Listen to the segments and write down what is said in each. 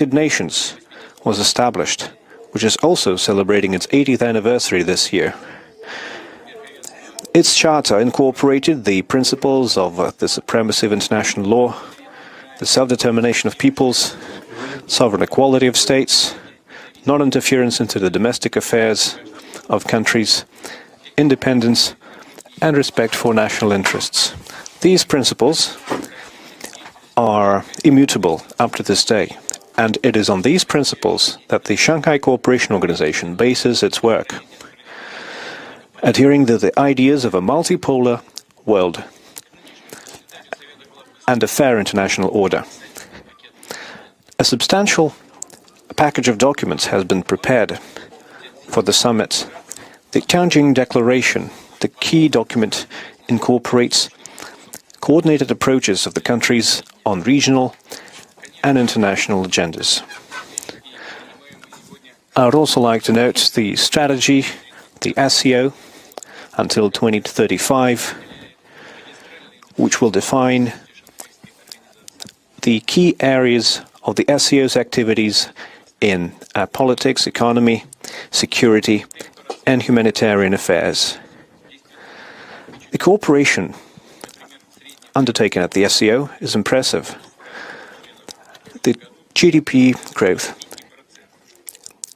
United Nations was established, which is also celebrating its 80th anniversary this year. Its charter incorporated the principles of the supremacy of international law, the self-determination of peoples, sovereign equality of states, non-interference into the domestic affairs of countries, independence, and respect for national interests. These principles are immutable up to this day, and it is on these principles that the Shanghai Cooperation Organization bases its work, adhering to the ideas of a multipolar world and a fair international order. A substantial package of documents has been prepared for the summit. The Tanjin Declaration, the key document, incorporates coordinated approaches of the countries on regional and international agendas. I would also like to note the strategy, the SCO, until 2035, which will define the key areas of the SCO's activities in politics, economy, security, and humanitarian affairs. The cooperation undertaken at the SCO is impressive. The GDP growth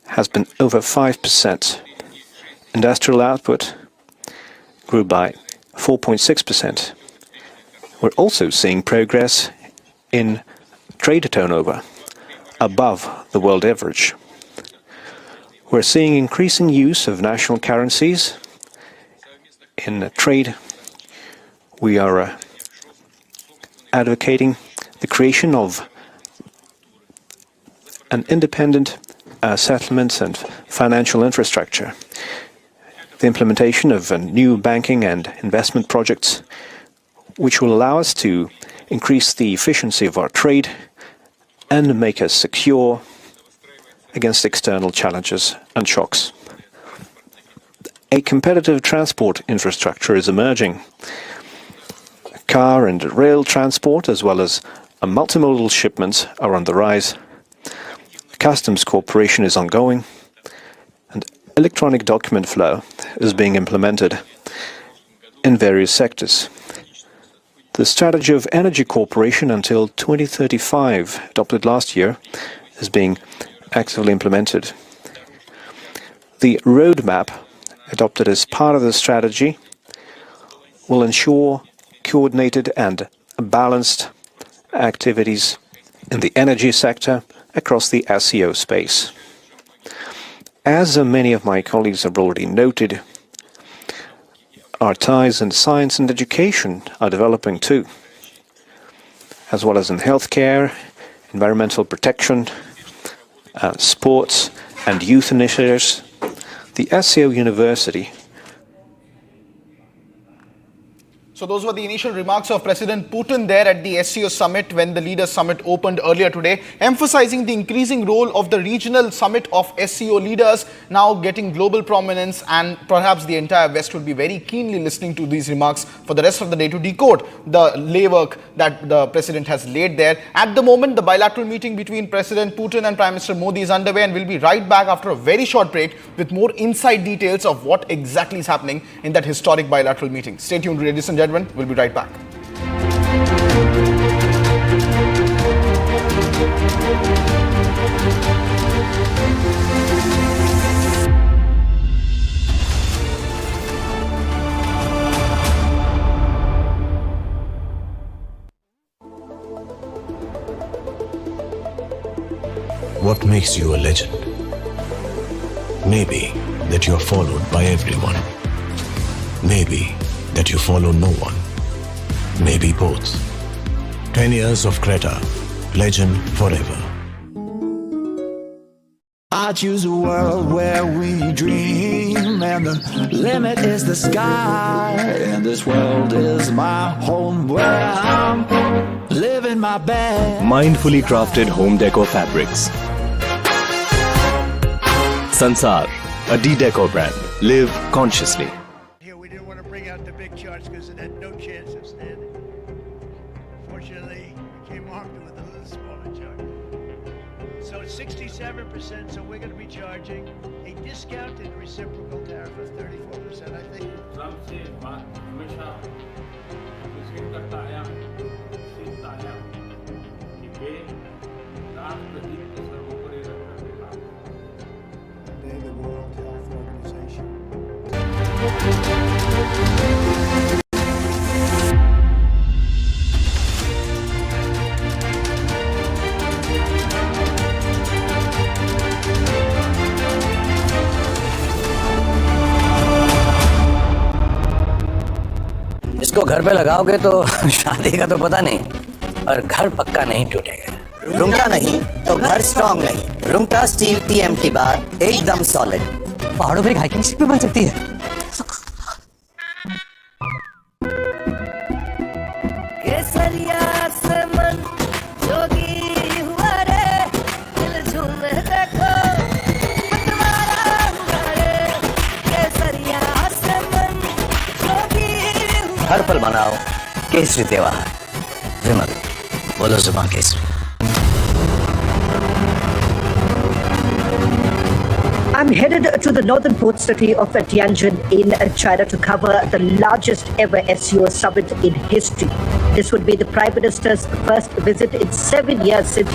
has been over 5%. Industrial output grew by 4.6%. We're also seeing progress in trade turnover above the world average. We're seeing increasing use of national currencies in trade. We are advocating the creation of an independent settlements and financial infrastructure, the implementation of new banking and investment projects, which will allow us to increase the efficiency of our trade and make us secure against external challenges and shocks. A competitive transport infrastructure is emerging. Car and rail transport, as well as multimodal shipments, are on the rise. Customs cooperation is ongoing, and electronic document flow is being implemented in various sectors. The strategy of energy cooperation until 2035, adopted last year, is being actively implemented. The roadmap, adopted as part of the strategy, will ensure coordinated and balanced activities in the energy sector across the SCO space. As many of my colleagues have already noted, our ties in science and education are developing too, as well as in healthcare, environmental protection, sports and youth initiatives. The SCO University. So those were the initial remarks of President Putin there at the SCO Summit when the Leaders Summit opened earlier today, emphasizing the increasing role of the regional summit of SCO leaders now getting global prominence, and perhaps the entire West will be very keenly listening to these remarks for the rest of the day to decode the laywork that the President has laid there. At the moment, the bilateral meeting between President Putin and Prime Minister Modi is underway, and we'll be right back after a very short break with more inside details of what exactly is happening in that historic bilateral meeting. Stay tuned, ladies and gentlemen. We'll be right back. What makes you a legend? Maybe that you're followed by everyone. Maybe that you follow no one. Maybe both. 10 years of Creta. Legend forever. I choose a world where we dream, and the limit is the sky. And this world is my home where I'm living my best. Mindfully crafted home decor fabrics. Sansar, a D-Decor brand. Live consciously. Here we didn't want to bring out the big charts because it had no chance of standing. Fortunately, we came armed with a little smaller chart. So it's 67%, so we're going to be charging a discounted reciprocal tariff of 34%, I think. Trump से बात हमेशा appreciate करता आया, सीखता आया कि वे राष्ट्रहित को सर्वोपरि रखकर के काम करते हैं। They're the World Health Organization. इसको घर पे लगाओगे तो शादी का तो पता नहीं, और घर पक्का नहीं टूटेगा। रूंगटा नहीं तो घर स्ट्रॉन्ग नहीं। रूंगटा स्टील TMT बार एकदम सॉलिड। पहाड़ों पे हाइकिंग शिप भी बन सकती है। हर पल मनाओ केसरी त्योहार। विमल बोलो जुबान Kesari. I'm headed to the northern port city of Tianjin in China to cover the largest ever SCO Summit in history. This would be the Prime Minister's first visit in 7 years since.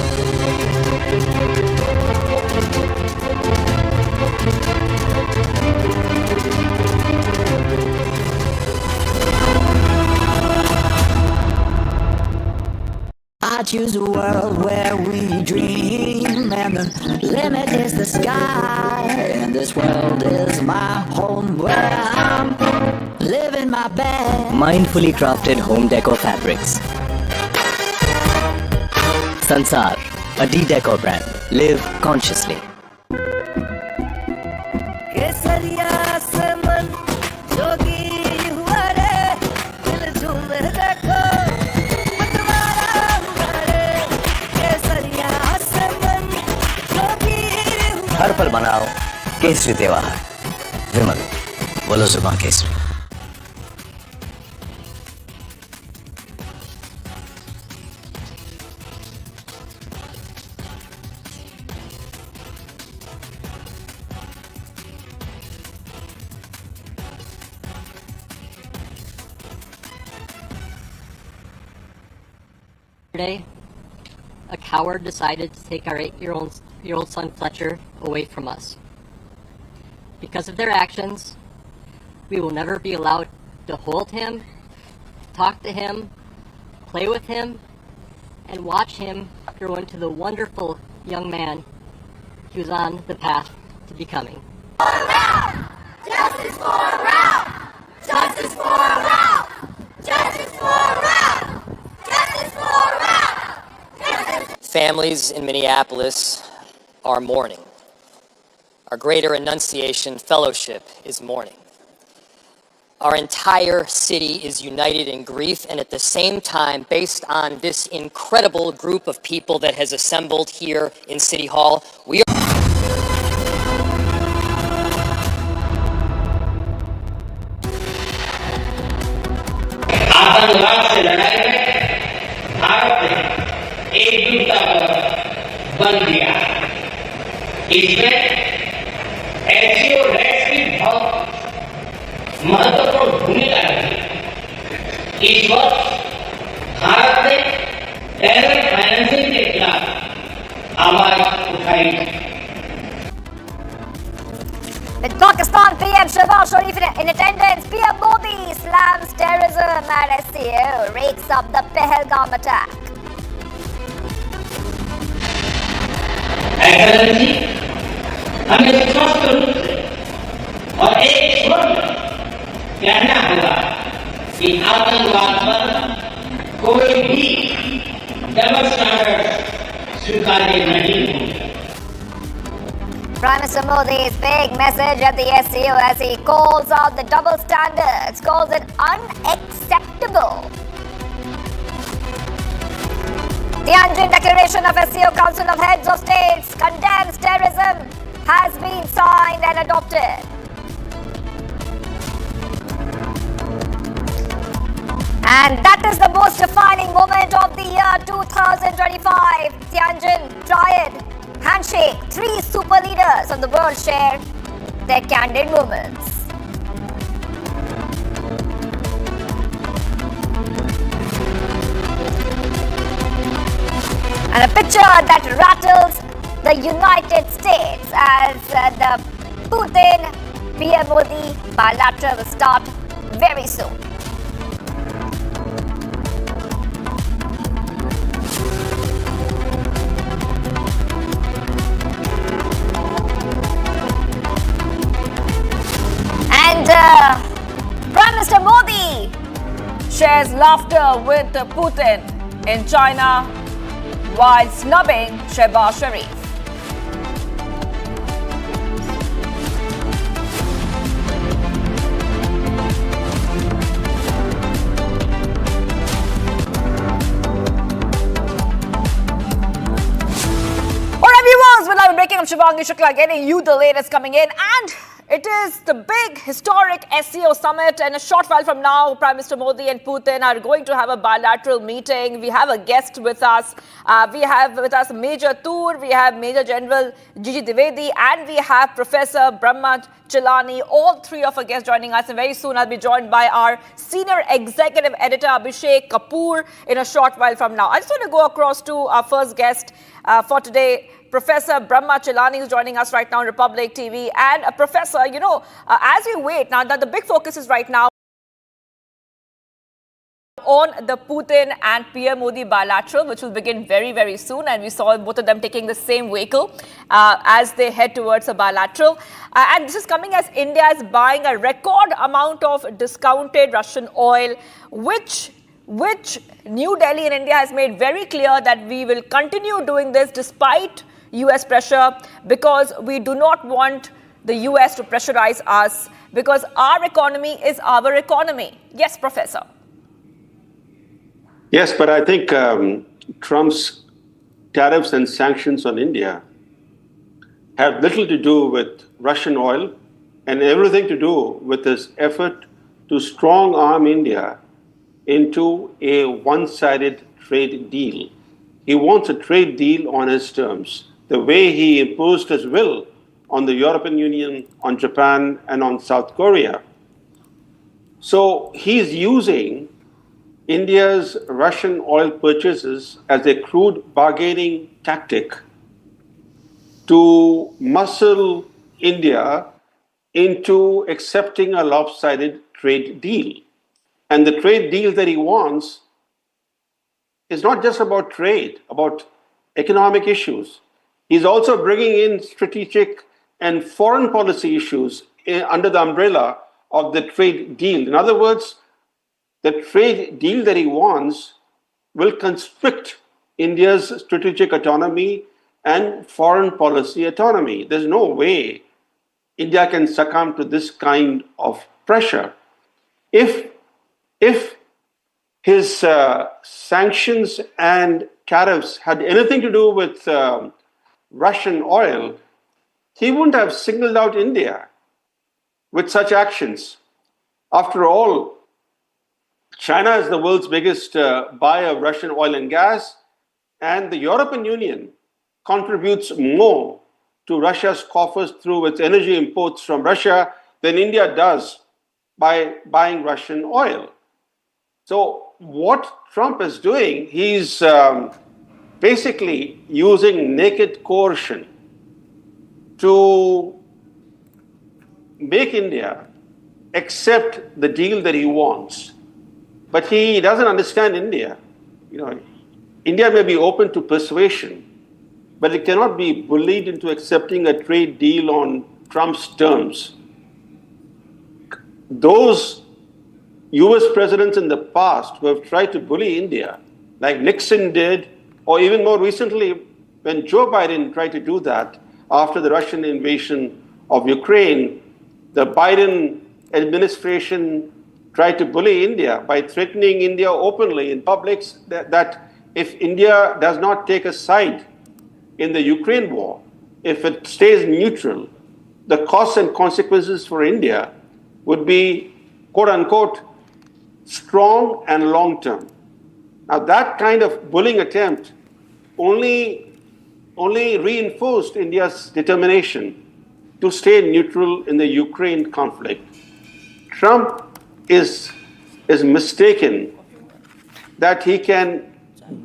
I choose a world where we dream, and the limit is the sky. And this world is my home where I'm living my best. Mindfully crafted home decor fabrics. Sansar, a decor brand. Live consciously. हर पल मनाओ केसरी त्योहार। विमल बोलो जुबान Kesari. Today, a coward decided to take our 8-year-old son Fletcher away from us. Because of their actions, we will never be allowed to hold him, talk to him, play with him, and watch him grow into the wonderful young man he was on the path to becoming. Justice for Ralph! Justice for Ralph! Justice for Ralph! Justice for Ralph! Families in Minneapolis are mourning. Our Greater Annunciation Fellowship is mourning. Our entire city is united in grief, and at the same time, based on this incredible group of people that has assembled here in City Hall, we are आतंकवाद से लड़ाई में भारत ने एकजुटता पर बल दिया। इसमें एससीओ डेस्क की बहुत महत्वपूर्ण भूमिका रही। इस वर्ष भारत ने टेरर फाइनेंसिंग के खिलाफ आवाज उठाई। With Pakistan PM Shehbaz Sharif in attendance, PM Modi slams terrorism at SCO, rakes up the Pahalgam attack. Excellency, हमें स्पष्ट रूप से और एक स्वर में कहना होगा कि आतंकवाद पर कोई भी डबल स्टैंडर्ड स्वीकार्य नहीं होंगे। Prime Minister Modi's big message at the SCO as he calls out the double standards, calls it unacceptable. The Tanjin Declaration of SCO Council of Heads of States condemns terrorism has been signed and adopted. And that is the most defining moment of the year 2025. Tianjin Triad Handshake. 3 super leaders of the world share their candid moments. And a picture that rattles the United States as the Putin-PM Modi bilateral will start very soon. And Prime Minister Modi shares laughter with Putin in China while snubbing Shehbaz Sharif. Alright viewers, well I'm breaking up Shivangi Shukla getting you the latest coming in, and it is the big historic SCO Summit, and a short while from now, Prime Minister Modi and Putin are going to have a bilateral meeting. We have a guest with us. We have with us Major Tur, we have Major General Gigi Dwivedi, and we have Professor Brahma Chelani. All three of our guests joining us, and very soon I'll be joined by our Senior Executive Editor Abhishek Kapoor in a short while from now. I just want to go across to our first guest for today, Professor Brahma Chelani, who's joining us right now on Republic TV. And Professor, you know, as we wait now, that the big focus is right now on the Putin and PM Modi bilateral, which will begin very, very soon. And we saw both of them taking the same vehicle as they head towards a bilateral. And this is coming as India is buying a record amount of discounted Russian oil, which New Delhi in India has made very clear that we will continue doing this despite US pressure, because we do not want the US to pressurize us, because our economy is our economy. Yes, Professor. Yes, but I think Trump's tariffs and sanctions on India have little to do with Russian oil and everything to do with his effort to strong arm India into a one-sided trade deal. He wants a trade deal on his terms, the way he imposed his will on the European Union, on Japan, and on South Korea. So he's using India's Russian oil purchases as a crude bargaining tactic to muscle India into accepting a lopsided trade deal. And the trade deal that he wants is not just about trade, about economic issues. He's also bringing in strategic and foreign policy issues under the umbrella of the trade deal. In other words, the trade deal that he wants will constrict India's strategic autonomy and foreign policy autonomy. There's no way India can succumb to this kind of pressure. If his sanctions and tariffs had anything to do with Russian oil, he wouldn't have singled out India with such actions. After all, China is the world's biggest buyer of Russian oil and gas, and the European Union contributes more to Russia's coffers through its energy imports from Russia than India does by buying Russian oil. So what Trump is doing, he's basically using naked coercion to make India accept the deal that he wants. But he doesn't understand India. You know, India may be open to persuasion, but it cannot be bullied into accepting a trade deal on Trump's terms. Those US presidents in the past who have tried to bully India, like Nixon did, or even more recently when Joe Biden tried to do that after the Russian invasion of Ukraine, the Biden administration tried to bully India by threatening India openly in public that if India does not take a side in the Ukraine war, if it stays neutral, the costs and consequences for India would be, quote unquote, strong and long term. Now, that kind of bullying attempt only only reinforced India's determination to stay neutral in the Ukraine conflict. Trump is mistaken that he can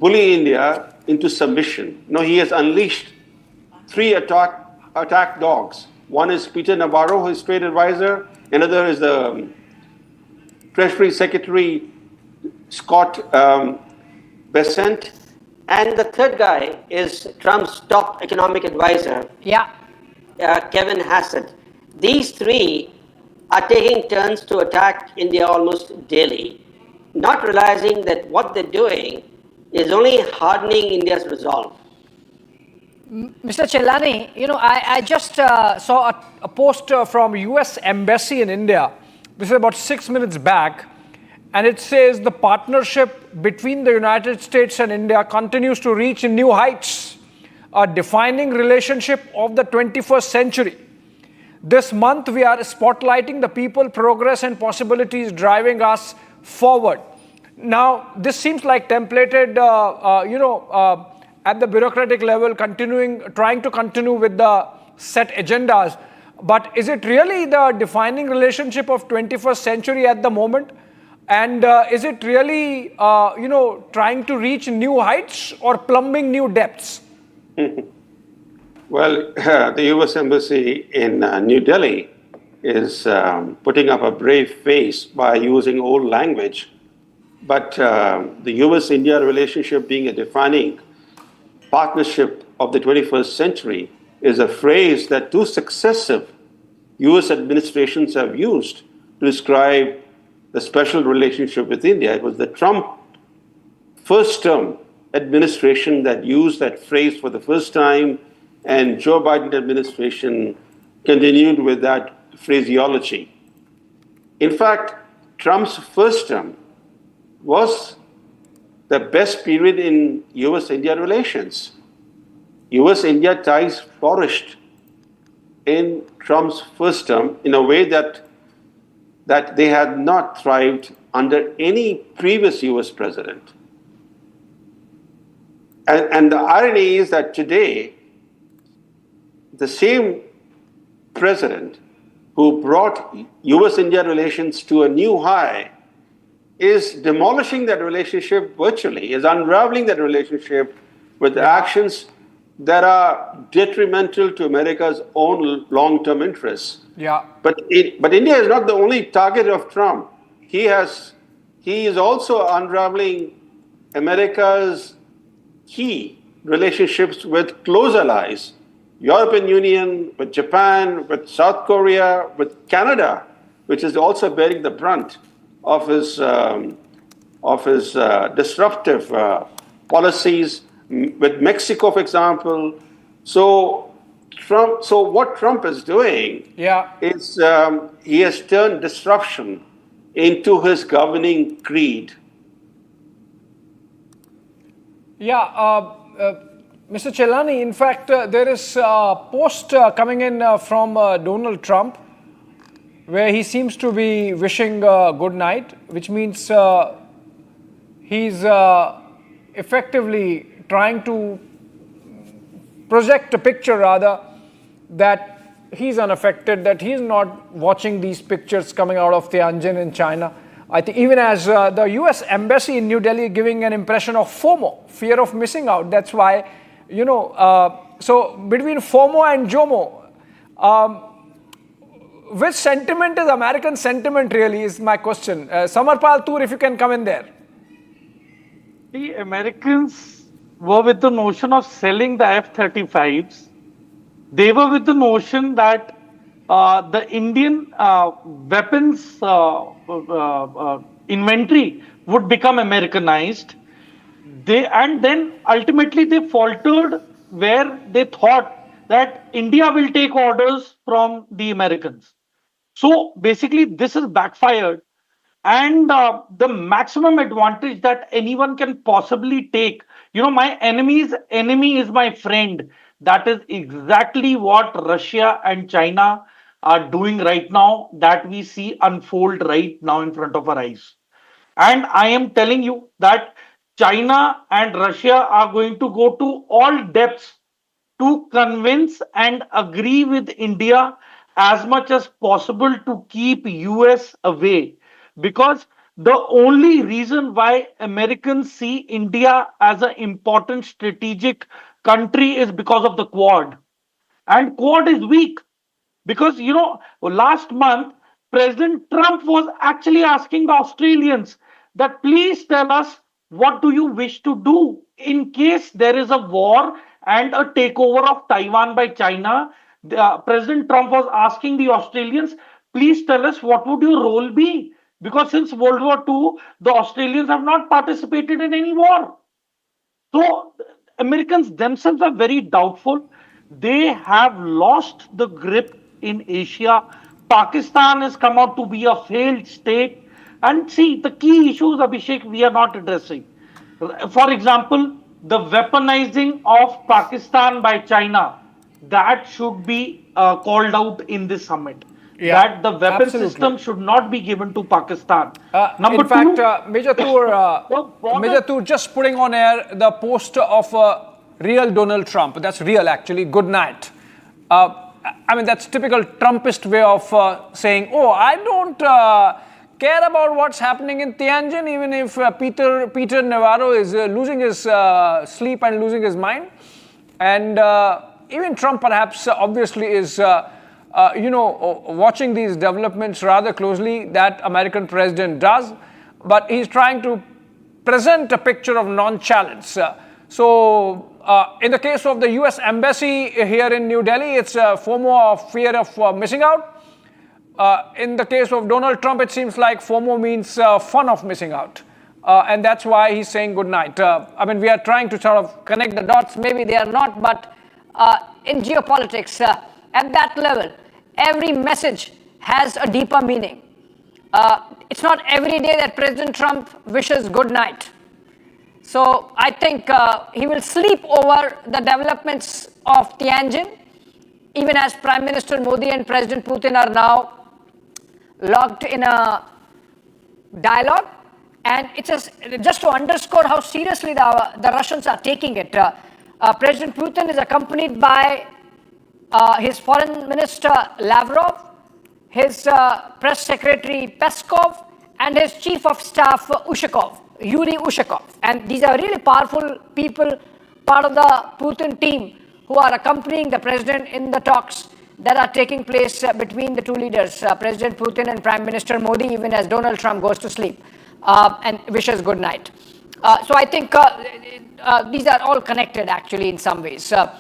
bully India into submission. No, he has unleashed three attack dogs. One is Peter Navarro, his trade advisor. Another is the Treasury Secretary Scott Bessent. And the third guy is Trump's top economic advisor, Kevin Hassett. These three are taking turns to attack India almost daily, not realizing that what they're doing is only hardening India's resolve. Mr. Chelani, I just saw a post from US Embassy in India. This is about 6 minutes back. And it says the partnership between the United States and India continues to reach new heights, a defining relationship of the 21st century. This month, we are spotlighting the people, progress, and possibilities driving us forward. Now, this seems like templated, at the bureaucratic level, trying to continue with the set agendas. But is it really the defining relationship of 21st century at the moment? And is it really, trying to reach new heights or plumbing new depths? Well, the US Embassy in New Delhi is putting up a brave face by using old language. But the US-India relationship being a defining partnership of the 21st century is a phrase that two successive US administrations have used to describe the special relationship with India. It was the Trump first term administration that used that phrase for the first time, and Joe Biden administration continued with that phraseology. In fact, Trump's first term was the best period in US-India relations. US-India ties flourished in Trump's first term in a way that they had not thrived under any previous US president. And the irony is that today, the same president who brought US-India relations to a new high is demolishing that relationship virtually, is unraveling that relationship with actions that are detrimental to America's own long-term interests. Yeah. But India is not the only target of Trump. He is also unraveling America's key relationships with close allies, European Union, with Japan, with South Korea, with Canada, which is also bearing the brunt of his disruptive policies, with Mexico, for example. So what Trump is doing is he has turned disruption into his governing creed. Mr. Chelani, in fact, there is a post coming in from Donald Trump where he seems to be wishing good night, which means he's effectively trying to project a picture, rather, that he's unaffected, that he's not watching these pictures coming out of Tianjin in China. I think even as the US Embassy in New Delhi giving an impression of FOMO, fear of missing out. That's why, so between FOMO and JOMO, which sentiment is American sentiment really is my question. Samarpal Toor, if you can come in there. The Americans were with the notion of selling the F-35s. They were with the notion that the Indian weapons inventory would become Americanized. And then ultimately they faltered where they thought that India will take orders from the Americans. So basically this is backfired. And the maximum advantage that anyone can possibly take, my enemy's enemy is my friend. That is exactly what Russia and China are doing right now, that we see unfold right now in front of our eyes. And I am telling you that China and Russia are going to go to all depths to convince and agree with India as much as possible to keep US away, because the only reason why Americans see India as an important strategic country is because of the Quad. And Quad is weak because, last month, President Trump was actually asking the Australians that please tell us what do you wish to do in case there is a war and a takeover of Taiwan by China. President Trump was asking the Australians, please tell us what would your role be? Because since World War II, the Australians have not participated in any war. So Americans themselves are very doubtful. They have lost the grip in Asia. Pakistan has come out to be a failed state. And see, the key issues, Abhishek, we are not addressing. For example, the weaponizing of Pakistan by China, that should be called out in this summit. Yeah, that the weapon system should not be given to Pakistan. In fact, Major Tour, just putting on air the poster of real Donald Trump. That's real, actually. Good night. I mean, that's typical Trumpist way of saying, oh, I don't care about what's happening in Tianjin, even if Peter Navarro is losing his sleep and losing his mind. And even Trump, perhaps, obviously is... watching these developments rather closely, that American president does, but he's trying to present a picture of nonchalance. In the case of the US Embassy here in New Delhi, it's FOMO of fear of missing out. In the case of Donald Trump, it seems like FOMO means fun of missing out. And that's why he's saying good night. I mean, we are trying to sort of connect the dots. Maybe they are not, but in geopolitics, at that level, every message has a deeper meaning. It's not every day that President Trump wishes good night. So I think he will sleep over the developments of Tianjin, even as Prime Minister Modi and President Putin are now locked in a dialogue. And it's just to underscore how seriously the Russians are taking it. President Putin is accompanied by his foreign minister Lavrov, his press secretary Peskov, and his chief of staff Yuri Ushakov. And these are really powerful people, part of the Putin team, who are accompanying the president in the talks that are taking place between the two leaders, President Putin and Prime Minister Modi, even as Donald Trump goes to sleep and wishes good night. So I think these are all connected, actually, in some ways. The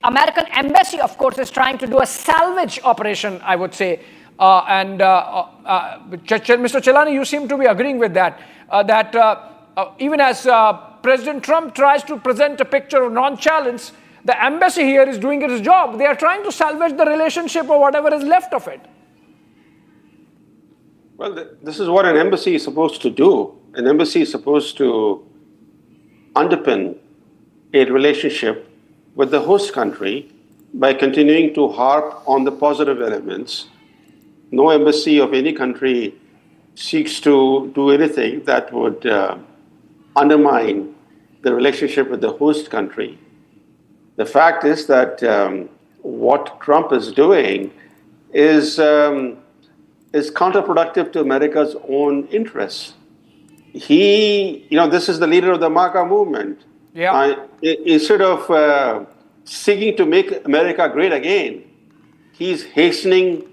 American embassy, of course, is trying to do a salvage operation, I would say. Mr. Chelani, you seem to be agreeing with that. Even as President Trump tries to present a picture of nonchalance, the embassy here is doing its job. They are trying to salvage the relationship or whatever is left of it. Well, this is what an embassy is supposed to do. An embassy is supposed to underpin a relationship with the host country by continuing to harp on the positive elements. No embassy of any country seeks to do anything that would undermine the relationship with the host country. The fact is that what Trump is doing is counterproductive to America's own interests. This is the leader of the MAGA movement. Yeah. Instead of seeking to make America great again, he's hastening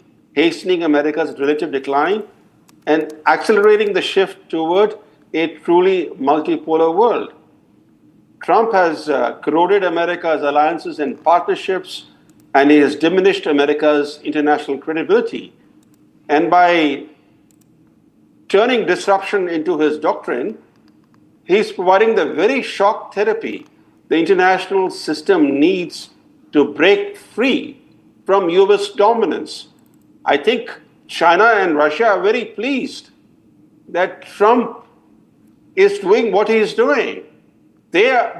America's relative decline and accelerating the shift toward a truly multipolar world. Trump has corroded America's alliances and partnerships, and he has diminished America's international credibility. And by turning disruption into his doctrine, he's providing the very shock therapy the international system needs to break free from US dominance. I think China and Russia are very pleased that Trump is doing what he is doing.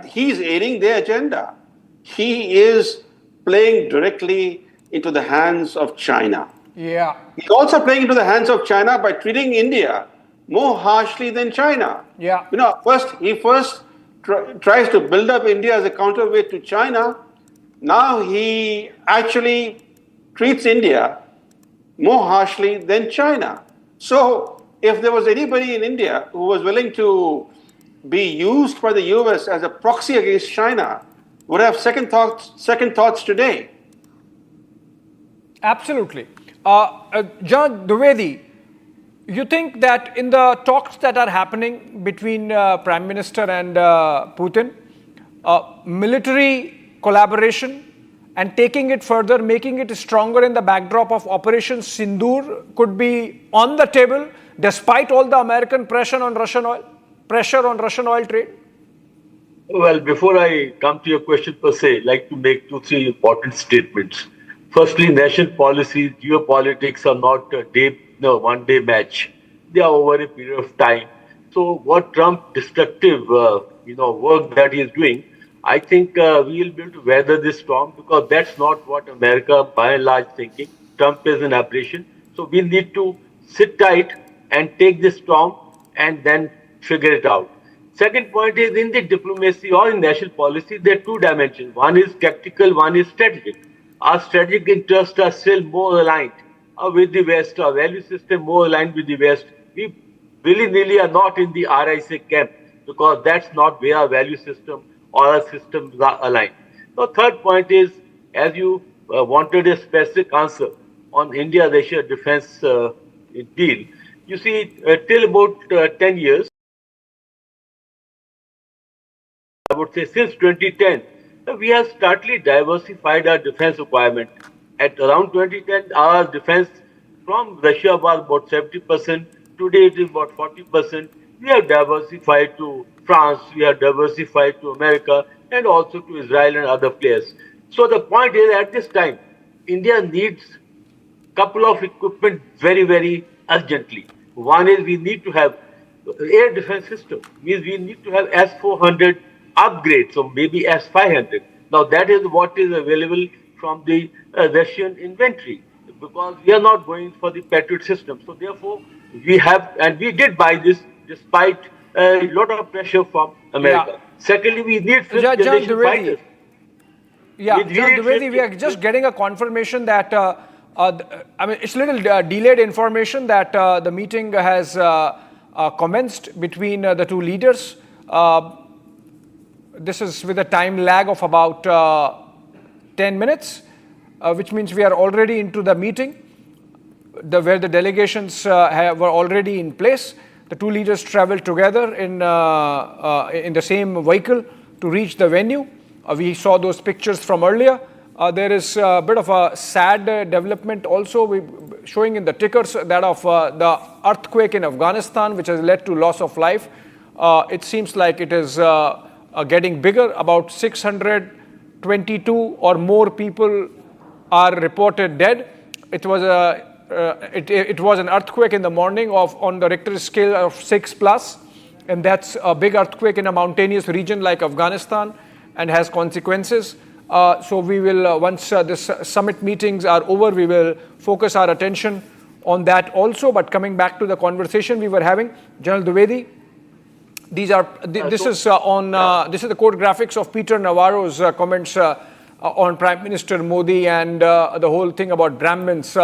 He's aiding their agenda. He is playing directly into the hands of China. Yeah. He's also playing into the hands of China by treating India more harshly than China. Yeah. He first tries to build up India as a counterweight to China, now he actually treats India more harshly than China. So if there was anybody in India who was willing to be used by the US as a proxy against China, would have second thoughts today. Absolutely. John Dwivedi, you think that in the talks that are happening between Prime Minister and Putin, military collaboration and taking it further, making it stronger in the backdrop of Operation Sindoor could be on the table despite all the American pressure on Russian oil trade? Well, before I come to your question per se, I'd like to make 2-3 important statements. Firstly, national policy, geopolitics are not a one-day match. They are over a period of time. So what Trump destructive, work that he is doing, I think we will be able to weather this storm because that's not what America, by and large, thinking. Trump is an aberration. So we need to sit tight and take this storm and then figure it out. Second point is in the diplomacy or in national policy, there are two dimensions. One is tactical, one is strategic. Our strategic interests are still more aligned with the West, our value system more aligned with the West. We willy-nilly are not in the RIC camp because that's not where our value system or our systems are aligned. The third point is, as you wanted a specific answer on India-Russia defense deal, you see, till about 10 years, I would say since 2010, we have starkly diversified our defense requirement. At around 2010, our defense from Russia was about 70%. Today it is about 40%. We have diversified to France, we have diversified to America, and also to Israel and other players. So the point is, at this time, India needs a couple of equipment very, very urgently. One is we need to have air defense system, means we need to have S-400 upgrades, or maybe S-500. Now that is what is available from the Russian inventory, because we are not going for the Patriot system. So therefore, we have, and we did buy this despite a lot of pressure from America. Yeah. Secondly, we need fifth generation fighters. Yeah, John Dwivedi, we are just getting a confirmation that, it's a little delayed information that the meeting has commenced between the two leaders. This is with a time lag of about 10 minutes, which means we are already into the meeting, where the delegations were already in place. The two leaders traveled together in the same vehicle to reach the venue. We saw those pictures from earlier. There is a bit of a sad development also showing in the tickers, that of the earthquake in Afghanistan, which has led to loss of life. It seems like it is getting bigger. About 622 or more people are reported dead. It was an earthquake in the morning on the Richter scale of 6+, and that's a big earthquake in a mountainous region like Afghanistan and has consequences. So we will, once this summit meetings are over, we will focus our attention on that also. But coming back to the conversation we were having, General Dwivedi, this is the code graphics of Peter Navarro's comments on Prime Minister Modi and the whole thing about Brahmins.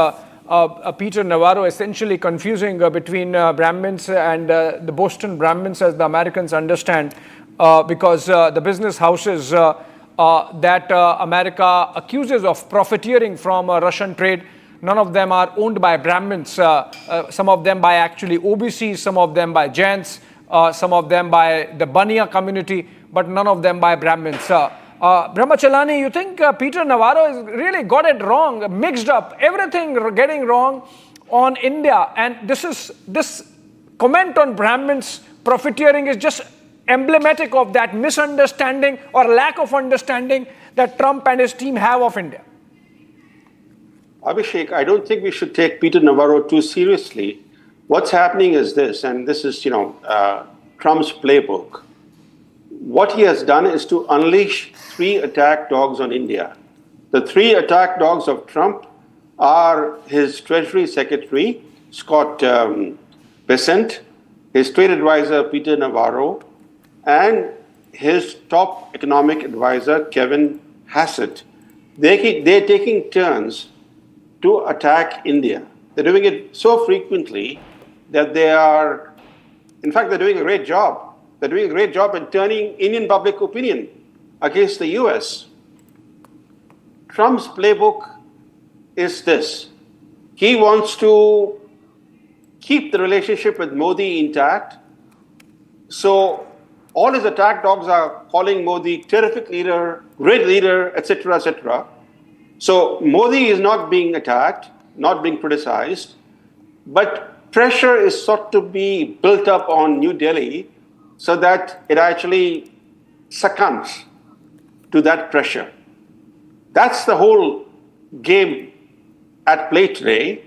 Peter Navarro essentially confusing between Brahmins and the Boston Brahmins, as the Americans understand, because the business houses that America accuses of profiteering from Russian trade, none of them are owned by Brahmins. Some of them by actually OBCs, some of them by Jains, some of them by the Bania community, but none of them by Brahmins. Brahmachalani, you think Peter Navarro has really got it wrong, mixed up, everything getting wrong on India, and this comment on Brahmins profiteering is just emblematic of that misunderstanding or lack of understanding that Trump and his team have of India? Abhishek, I don't think we should take Peter Navarro too seriously. What's happening is this, and this is, Trump's playbook. What he has done is to unleash 3 attack dogs on India. The 3 attack dogs of Trump are his Treasury Secretary, Scott Bessent, his trade advisor, Peter Navarro, and his top economic advisor, Kevin Hassett, they're taking turns to attack India. They're doing it so frequently that they're doing a great job. They're doing a great job in turning Indian public opinion against the US. Trump's playbook is this. He wants to keep the relationship with Modi intact. So all his attack dogs are calling Modi terrific leader, great leader, etc., etc. So Modi is not being attacked, not being criticized, but pressure is sought to be built up on New Delhi so that it actually succumbs to that pressure. That's the whole game at play today.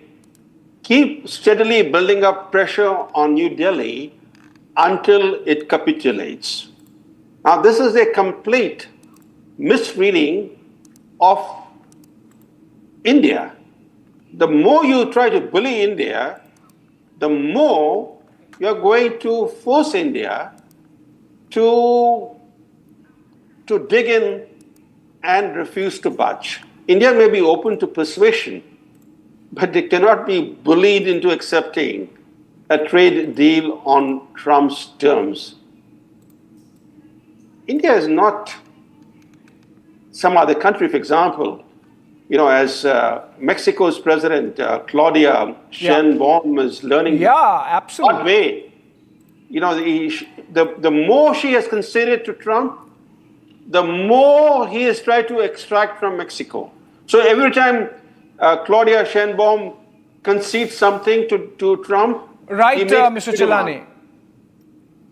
Keep steadily building up pressure on New Delhi until it capitulates. Now, this is a complete misreading of India. The more you try to bully India, the more you're going to force India to dig in and refuse to budge. India may be open to persuasion, but it cannot be bullied into accepting a trade deal on Trump's terms. India is not some other country. For example, as Mexico's president, Claudia Sheinbaum, is learning the hard way. The more she has conceded to Trump, the more he has tried to extract from Mexico. So every time Claudia Sheinbaum concedes something to Trump, right, Mr. Chilani.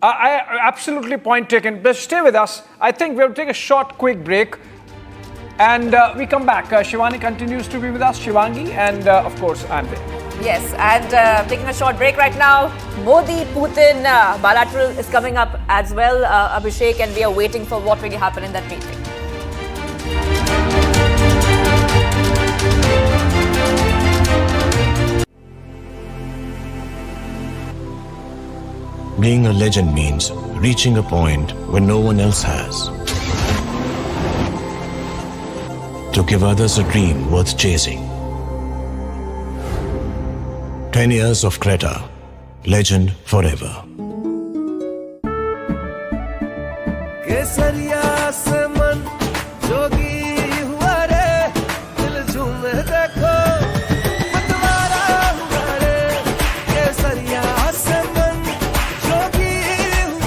I absolutely point taken. But stay with us. I think we'll take a short, quick break. And we come back. Shivani continues to be with us, Shivangi, and of course, I'm there. Yes, and taking a short break right now. Modi-Putin bilateral is coming up as well, Abhishek, and we are waiting for what will happen in that meeting. Being a legend means reaching a point where no one else has. To give others a dream worth chasing. 10 years of Creta, legend forever.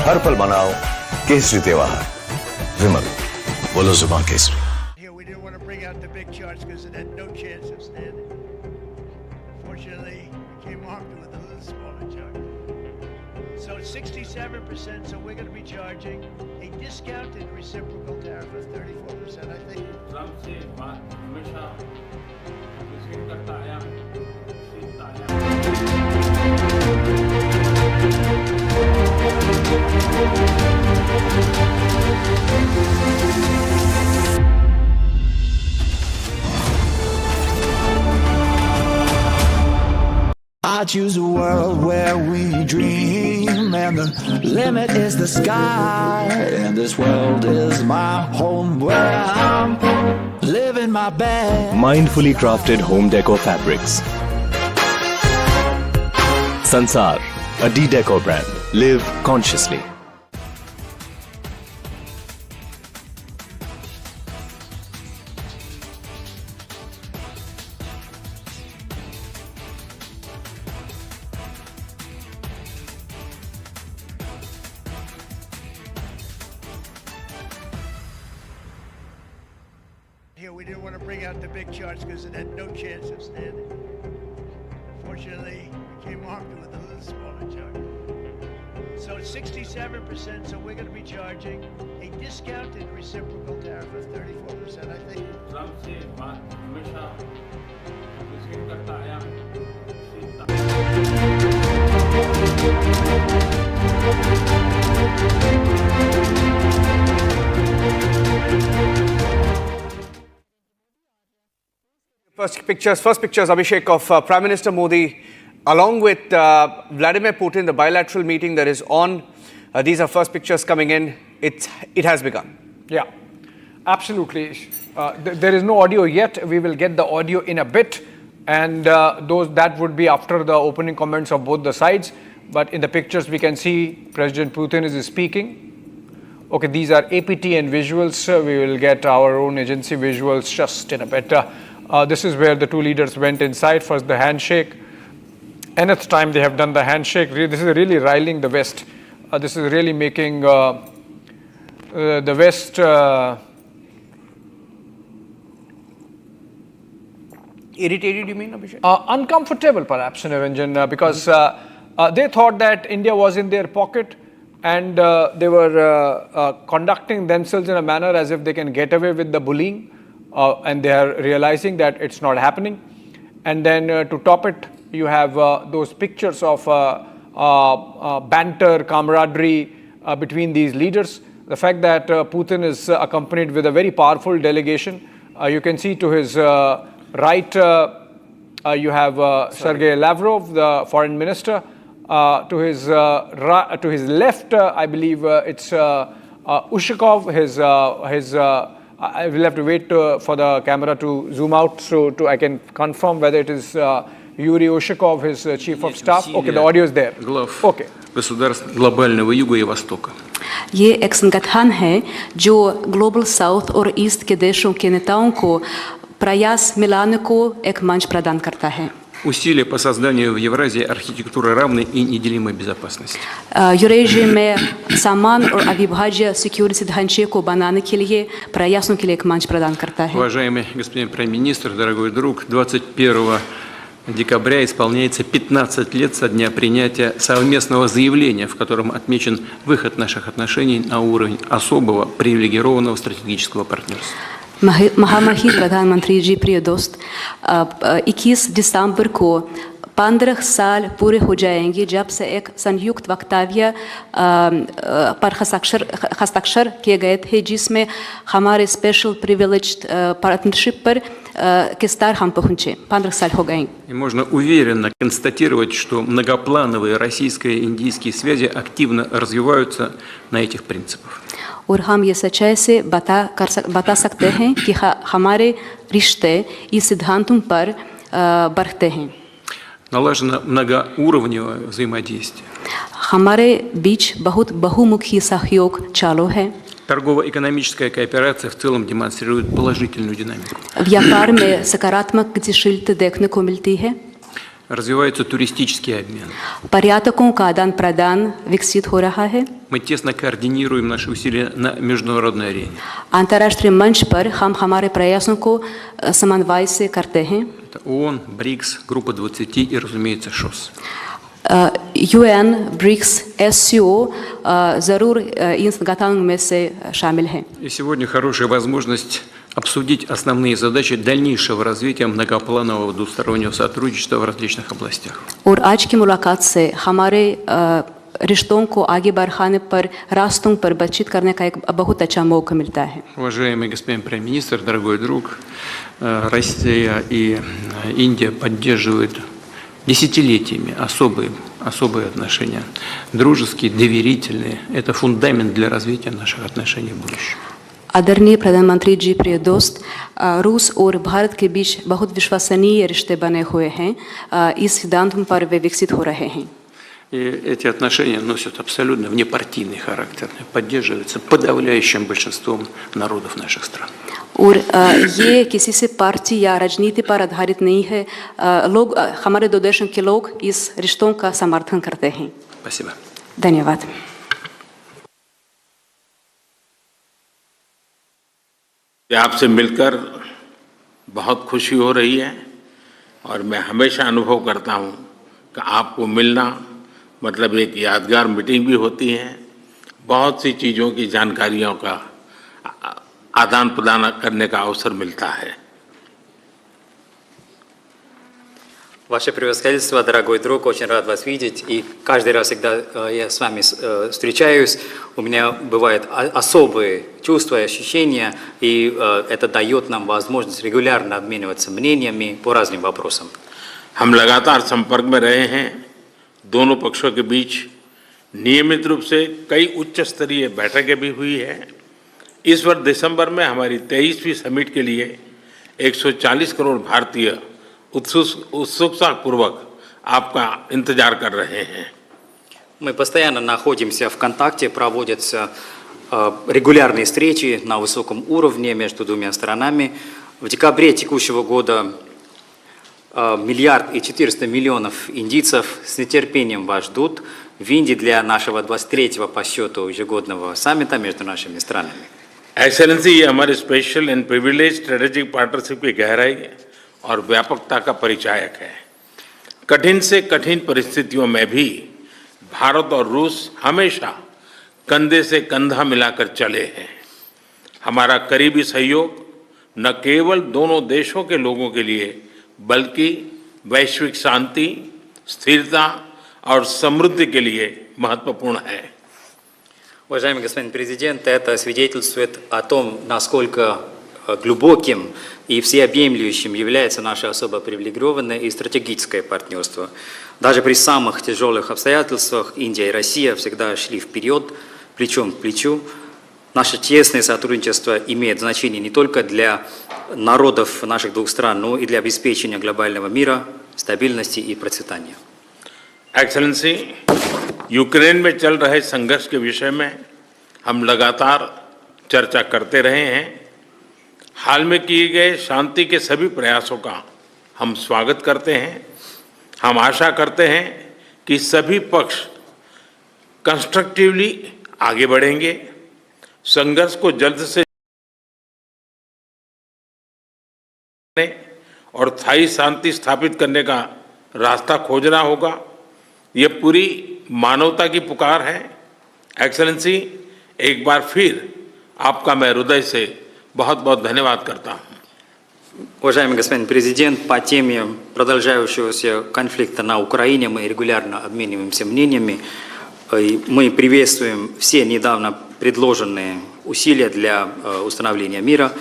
हर पल मनाओ केसरी त्योहार विमल बोलो जुबान Kesari Here we didn't want to bring out the big charts because it had no chance of standing. Fortunately, we came armed with a little smaller chart. So it's 67%, so we're going to be charging a discounted reciprocal tariff of 34%, I think. Trump से बात हमेशा discuss करता आया सीखता आया I choose a world where we dream, and the limit is the sky. And this world is my home where I'm living my best. Mindfully crafted home decor fabrics. Sansar, a decor brand. Live consciously. Here we didn't want to bring out the big charts because it had no chance of standing. Fortunately, we came armed with a little smaller chart. So it's 67%, so we're going to be charging a discounted reciprocal tariff of 34%, I think. Trump से बात हमेशा discuss करता आया सीखता First pictures, Abhishek, of Prime Minister Modi along with Vladimir Putin, the bilateral meeting that is on These are first pictures coming in. It has begun. Yeah, absolutely. There is no audio yet. We will get the audio in a bit, and that would be after the opening comments of both the sides. But in the pictures, we can see President Putin is speaking. Okay, these are APT and visuals. We will get our own agency visuals just in a bit. This is where the two leaders went inside. First, the handshake. Nth time they have done the handshake. This is really riling the West. This is really making the West irritated, you mean, Abhishek? Uncomfortable, perhaps, Niranjan, because they thought that India was in their pocket, and they were conducting themselves in a manner as if they can get away with the bullying, and they are realizing that it's not happening. And then to top it, you have those pictures of banter, camaraderie between these leaders. The fact that Putin is accompanied with a very powerful delegation. You can see to his right, you have Sergei Lavrov, the foreign minister. To his left, I believe it's Ushakov. I will have to wait for the camera to zoom out, so I can confirm whether it is Yuri Ushakov, his chief of staff. Okay, the audio is there. Okay. Государств глобального юга и востока. ये एक संगठन है जो global south और east के देशों के नेताओं को प्रयास मिलाने को एक मंच प्रदान करता है. Усилия по созданию в Евразии архитектуры равной и неделимой безопасности. यूरेशिया में समान और अविभाज्य सिक्योरिटी ढांचे को बनाने के लिए प्रयासों के लिए एक मंच प्रदान करता है. Уважаемый господин премьер-министр, дорогой друг, 21 декабря исполняется 15 лет со дня принятия совместного заявления, в котором отмечен выход наших отношений на уровень особого привилегированного стратегического партнерства. महामहिम प्रधानमंत्री जी, प्रिय दोस्त, 21 दिसंबर को 15 साल पूरे हो जाएंगे जब से एक संयुक्त वक्तव्य पर हस्ताक्षर किए गए थे, जिसमें हमारे स्पेशल प्रिविलेज्ड पार्टनरशिप पर के स्तर हम पहुंचे. 15 साल हो गए. И можно уверенно констатировать, что многоплановые российско-индийские связи активно развиваются на этих принципах. और हम ये सच्चाई से बता सकते हैं कि हमारे रिश्ते इस सिद्धांतों पर बढ़ते हैं. Налажено многоуровневое взаимодействие. हमारे बीच बहुत बहुमुखी सहयोग चालू है. Торгово-экономическая кооперация в целом демонстрирует положительную динамику. व्यापार में सकारात्मक गतिशीलता देखने को मिलती है. Развивается туристический обмен. पर्यटकों का आदान-प्रदान विकसित हो रहा है. Мы тесно координируем наши усилия на международной арене. अंतर्राष्ट्रीय मंच पर हम हमारे प्रयासों को समन्वय से करते हैं. Это ООН, БРИКС, Группа 20 и, разумеется, ШОС. UN, BRICS, SCO जरूर इन संगठनों में से शामिल हैं. И сегодня хорошая возможность обсудить основные задачи дальнейшего развития многопланового двустороннего сотрудничества в различных областях. और आज की मुलाकात से हमारे रिश्तों को आगे बढ़ाने पर रास्तों पर बातचीत करने का एक बहुत अच्छा मौका मिलता है. Уважаемый господин премьер-министр, дорогой друг, Россия и Индия поддерживают десятилетиями особые отношения, дружеские, доверительные. Это фундамент для развития наших отношений в будущем. आदरणीय प्रधानमंत्री जी, प्रिय दोस्त, रूस और भारत के बीच बहुत विश्वसनीय रिश्ते बने हुए हैं. इस सिद्धांतों पर वे विकसित हो रहे हैं. И эти отношения носят абсолютно внепартийный характер, поддерживаются подавляющим большинством народов наших стран. और ये किसी से पार्टी या राजनीति पर आधारित नहीं है. लोग, हमारे दो देशों के लोग इस रिश्तों का समर्थन करते हैं. Спасибо. धन्यवाद. आपसे मिलकर बहुत खुशी हो रही है और मैं हमेशा अनुभव करता हूँ कि आपको मिलना मतलब एक यादगार मीटिंग भी होती है. बहुत सी चीज़ों की जानकारियों का आदान प्रदान करने का अवसर मिलता है. Ваше превосходительство, дорогой друг, очень рад вас видеть. И каждый раз, когда я с вами встречаюсь, у меня бывают особые чувства и ощущения, и это дает нам возможность регулярно обмениваться мнениями по разным вопросам. हम लगातार संपर्क में रहे हैं. दोनों पक्षों के बीच नियमित रूप से कई उच्च स्तरीय बैठकें भी हुई है। इस वर्ष दिसंबर में हमारी 23वीं समिट के लिए 140 करोड़ भारतीय उत्सुकतापूर्वक आपका इंतजार कर रहे हैं। Мы постоянно находимся в контакте, проводятся регулярные встречи на высоком уровне между двумя сторонами. В декабре текущего года 1,4 миллиарда индийцев с нетерпением вас ждут в Индии для нашего 23-го по счету ежегодного саммита между нашими странами. एक्सेलेंसी, ये हमारे special and privilege strategic partnership की गहराई और व्यापकता का परिचायक है। कठिन से कठिन परिस्थितियों में भी भारत और रूस हमेशा कंधे से कंधा मिलाकर चले हैं। हमारा करीबी सहयोग न केवल दोनों देशों के लोगों के लिए बल्कि वैश्विक शांति, स्थिरता और समृद्धि के लिए महत्वपूर्ण है। Уважаемый господин президент, это свидетельствует о том, насколько глубоким и всеобъемлющим является наше особо привилегированное и стратегическое партнерство. Даже при самых тяжелых обстоятельствах Индия и Россия всегда шли вперед, плечом к плечу. Наше тесное сотрудничество имеет значение не только для народов наших двух стран, но и для обеспечения глобального мира, стабильности и процветания. एक्सेलेंसी, यूक्रेन में चल रहे संघर्ष के विषय में हम लगातार चर्चा करते रहे हैं। हाल में किए गए शांति के सभी प्रयासों का हम स्वागत करते हैं। हम आशा करते हैं कि सभी पक्ष कंस्ट्रक्टिवली आगे बढ़ेंगे, संघर्ष को जल्द से और स्थायी शांति स्थापित करने का रास्ता खोजना होगा। ये पूरी मानवता की पुकार है। एक्सेलेंसी, एक बार फिर आपका मैं हृदय से बहुत बहुत धन्यवाद करता हूँ। Уважаемый господин президент, по теме продолжающегося конфликта на Украине мы регулярно обмениваемся мнениями. Мы приветствуем все недавно предложенные усилия для установления мира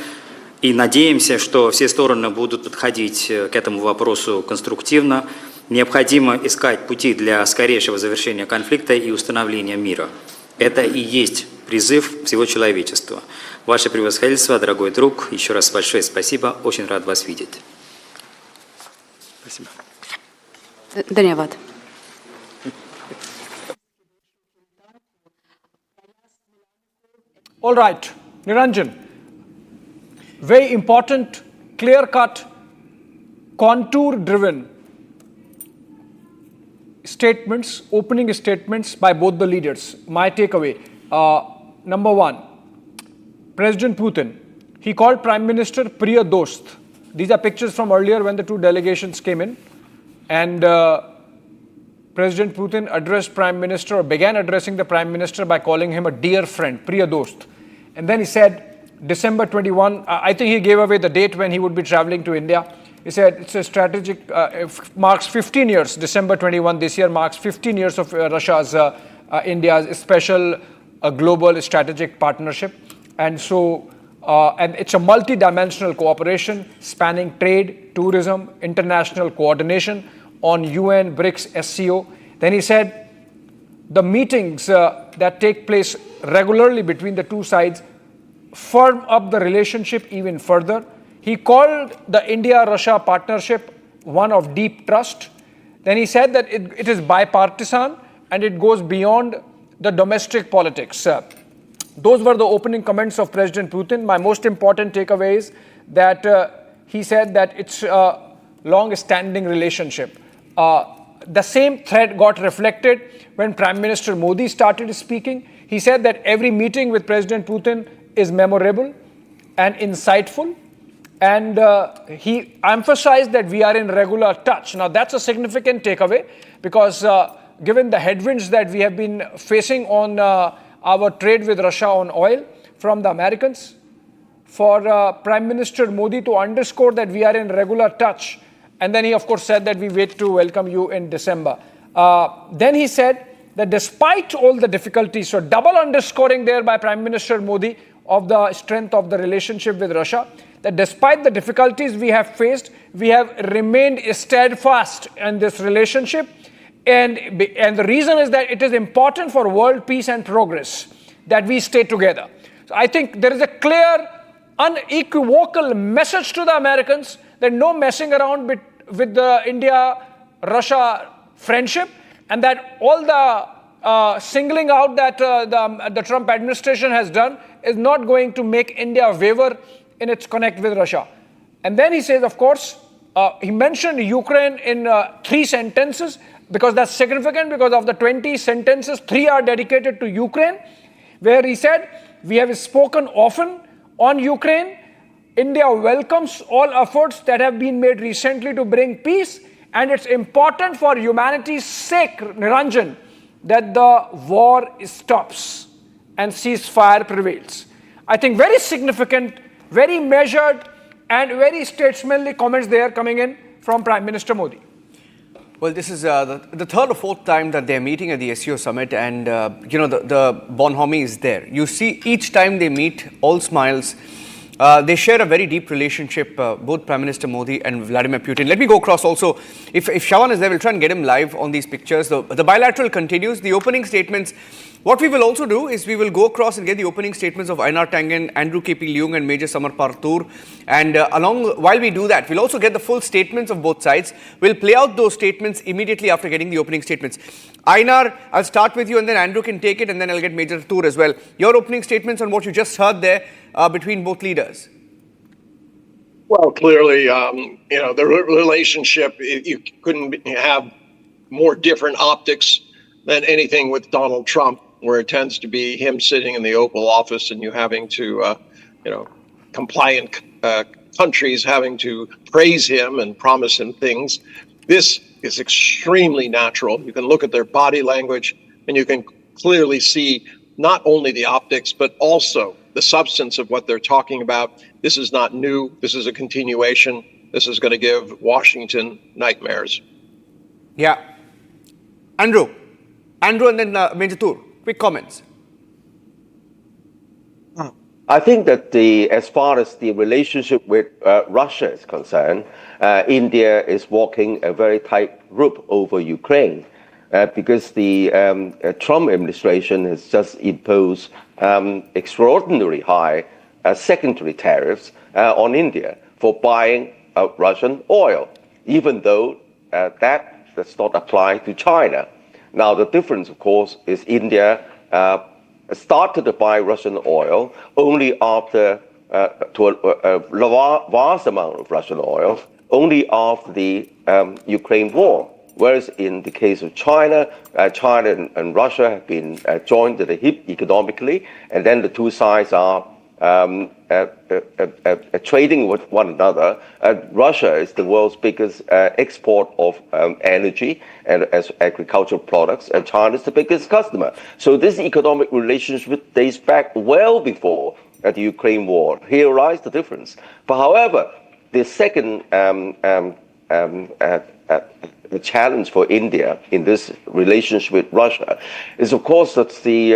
и надеемся, что все стороны будут подходить к этому вопросу конструктивно. Необходимо искать пути для скорейшего завершения конфликта и установления мира. Это и есть призыв всего человечества. Ваше превосходительство, дорогой друг, еще раз большое спасибо. Очень рад вас видеть. Спасибо. धन्यवाद. All right, Niranjan, very important, clear-cut, contour-driven statements, opening statements by both the leaders. My takeaway, number one, President Putin, he called Prime Minister Priya Dost. These are pictures from earlier when the two delegations came in. And President Putin addressed Prime Minister, or began addressing the Prime Minister by calling him a dear friend, Priya Dost. And then he said, December 21, I think he gave away the date when he would be traveling to India. He said it's a strategic, marks 15 years, December 21 this year marks 15 years of Russia's, India's special global strategic partnership. And so, and it's a multi-dimensional cooperation spanning trade, tourism, international coordination on UN, BRICS, SCO. Then he said the meetings that take place regularly between the two sides firm up the relationship even further. He called the India-Russia partnership one of deep trust. Then he said that it is bipartisan and it goes beyond the domestic politics. Those were the opening comments of President Putin. My most important takeaway is that he said that it's a long-standing relationship. The same thread got reflected when Prime Minister Modi started speaking. He said that every meeting with President Putin is memorable and insightful. And he emphasized that we are in regular touch. Now, that's a significant takeaway because given the headwinds that we have been facing on our trade with Russia on oil from the Americans, for Prime Minister Modi to underscore that we are in regular touch. And then he, of course, said that we wait to welcome you in December. Then he said that despite all the difficulties, so double underscoring there by Prime Minister Modi of the strength of the relationship with Russia, that despite the difficulties we have faced, we have remained steadfast in this relationship And the reason is that it is important for world peace and progress that we stay together. So I think there is a clear, unequivocal message to the Americans that no messing around with the India-Russia friendship, and that all the singling out that the Trump administration has done is not going to make India waver in its connect with Russia. And then he says, of course, he mentioned Ukraine in 3 sentences, because that's significant, because of the 20 sentences, 3 are dedicated to Ukraine, where he said, we have spoken often on Ukraine. India welcomes all efforts that have been made recently to bring peace, and it's important for humanity's sake, Niranjan, that the war stops and ceasefire prevails. I think very significant, very measured, and very statesmanly comments there coming in from Prime Minister Modi. Well, this is the third or fourth time that they're meeting at the SCO Summit, and the bonhomie is there. You see, each time they meet, all smiles. They share a very deep relationship, both Prime Minister Modi and Vladimir Putin. Let me go across also. If Shawan is there, we'll try and get him live on these pictures. The bilateral continues. The opening statements. What we will also do is we will go across and get the opening statements of Einar Tangen, Andrew K.P. Leung and Major Samar Partur. And while we do that, we'll also get the full statements of both sides. We'll play out those statements immediately after getting the opening statements. Einar, I'll start with you, and then Andrew can take it, and then I'll get Major Tour as well. Your opening statements on what you just heard there between both leaders. Well, clearly, the relationship, you couldn't have more different optics than anything with Donald Trump, where it tends to be him sitting in the Oval Office and you having to, compliant countries having to praise him and promise him things. This is extremely natural. You can look at their body language and you can clearly see not only the optics, but also the substance of what they're talking about. This is not new. This is a continuation. This is going to give Washington nightmares. Yeah. Andrew and then Major Tour, quick comments. I think that as far as the relationship with Russia is concerned, India is walking a very tight rope over Ukraine because the Trump administration has just imposed extraordinarily high secondary tariffs on India for buying Russian oil, even though that does not apply to China. Now, the difference, of course, is India started to buy Russian oil only after, to a vast amount of Russian oil, only after the Ukraine war. Whereas in the case of China, China and Russia have been joined at the hip economically, and then the two sides are trading with one another. Russia is the world's biggest export of energy and as agricultural products, and China is the biggest customer. So this economic relationship dates back well before the Ukraine war. Here lies the difference. But however, the second the challenge for India in this relationship with Russia is, of course, that he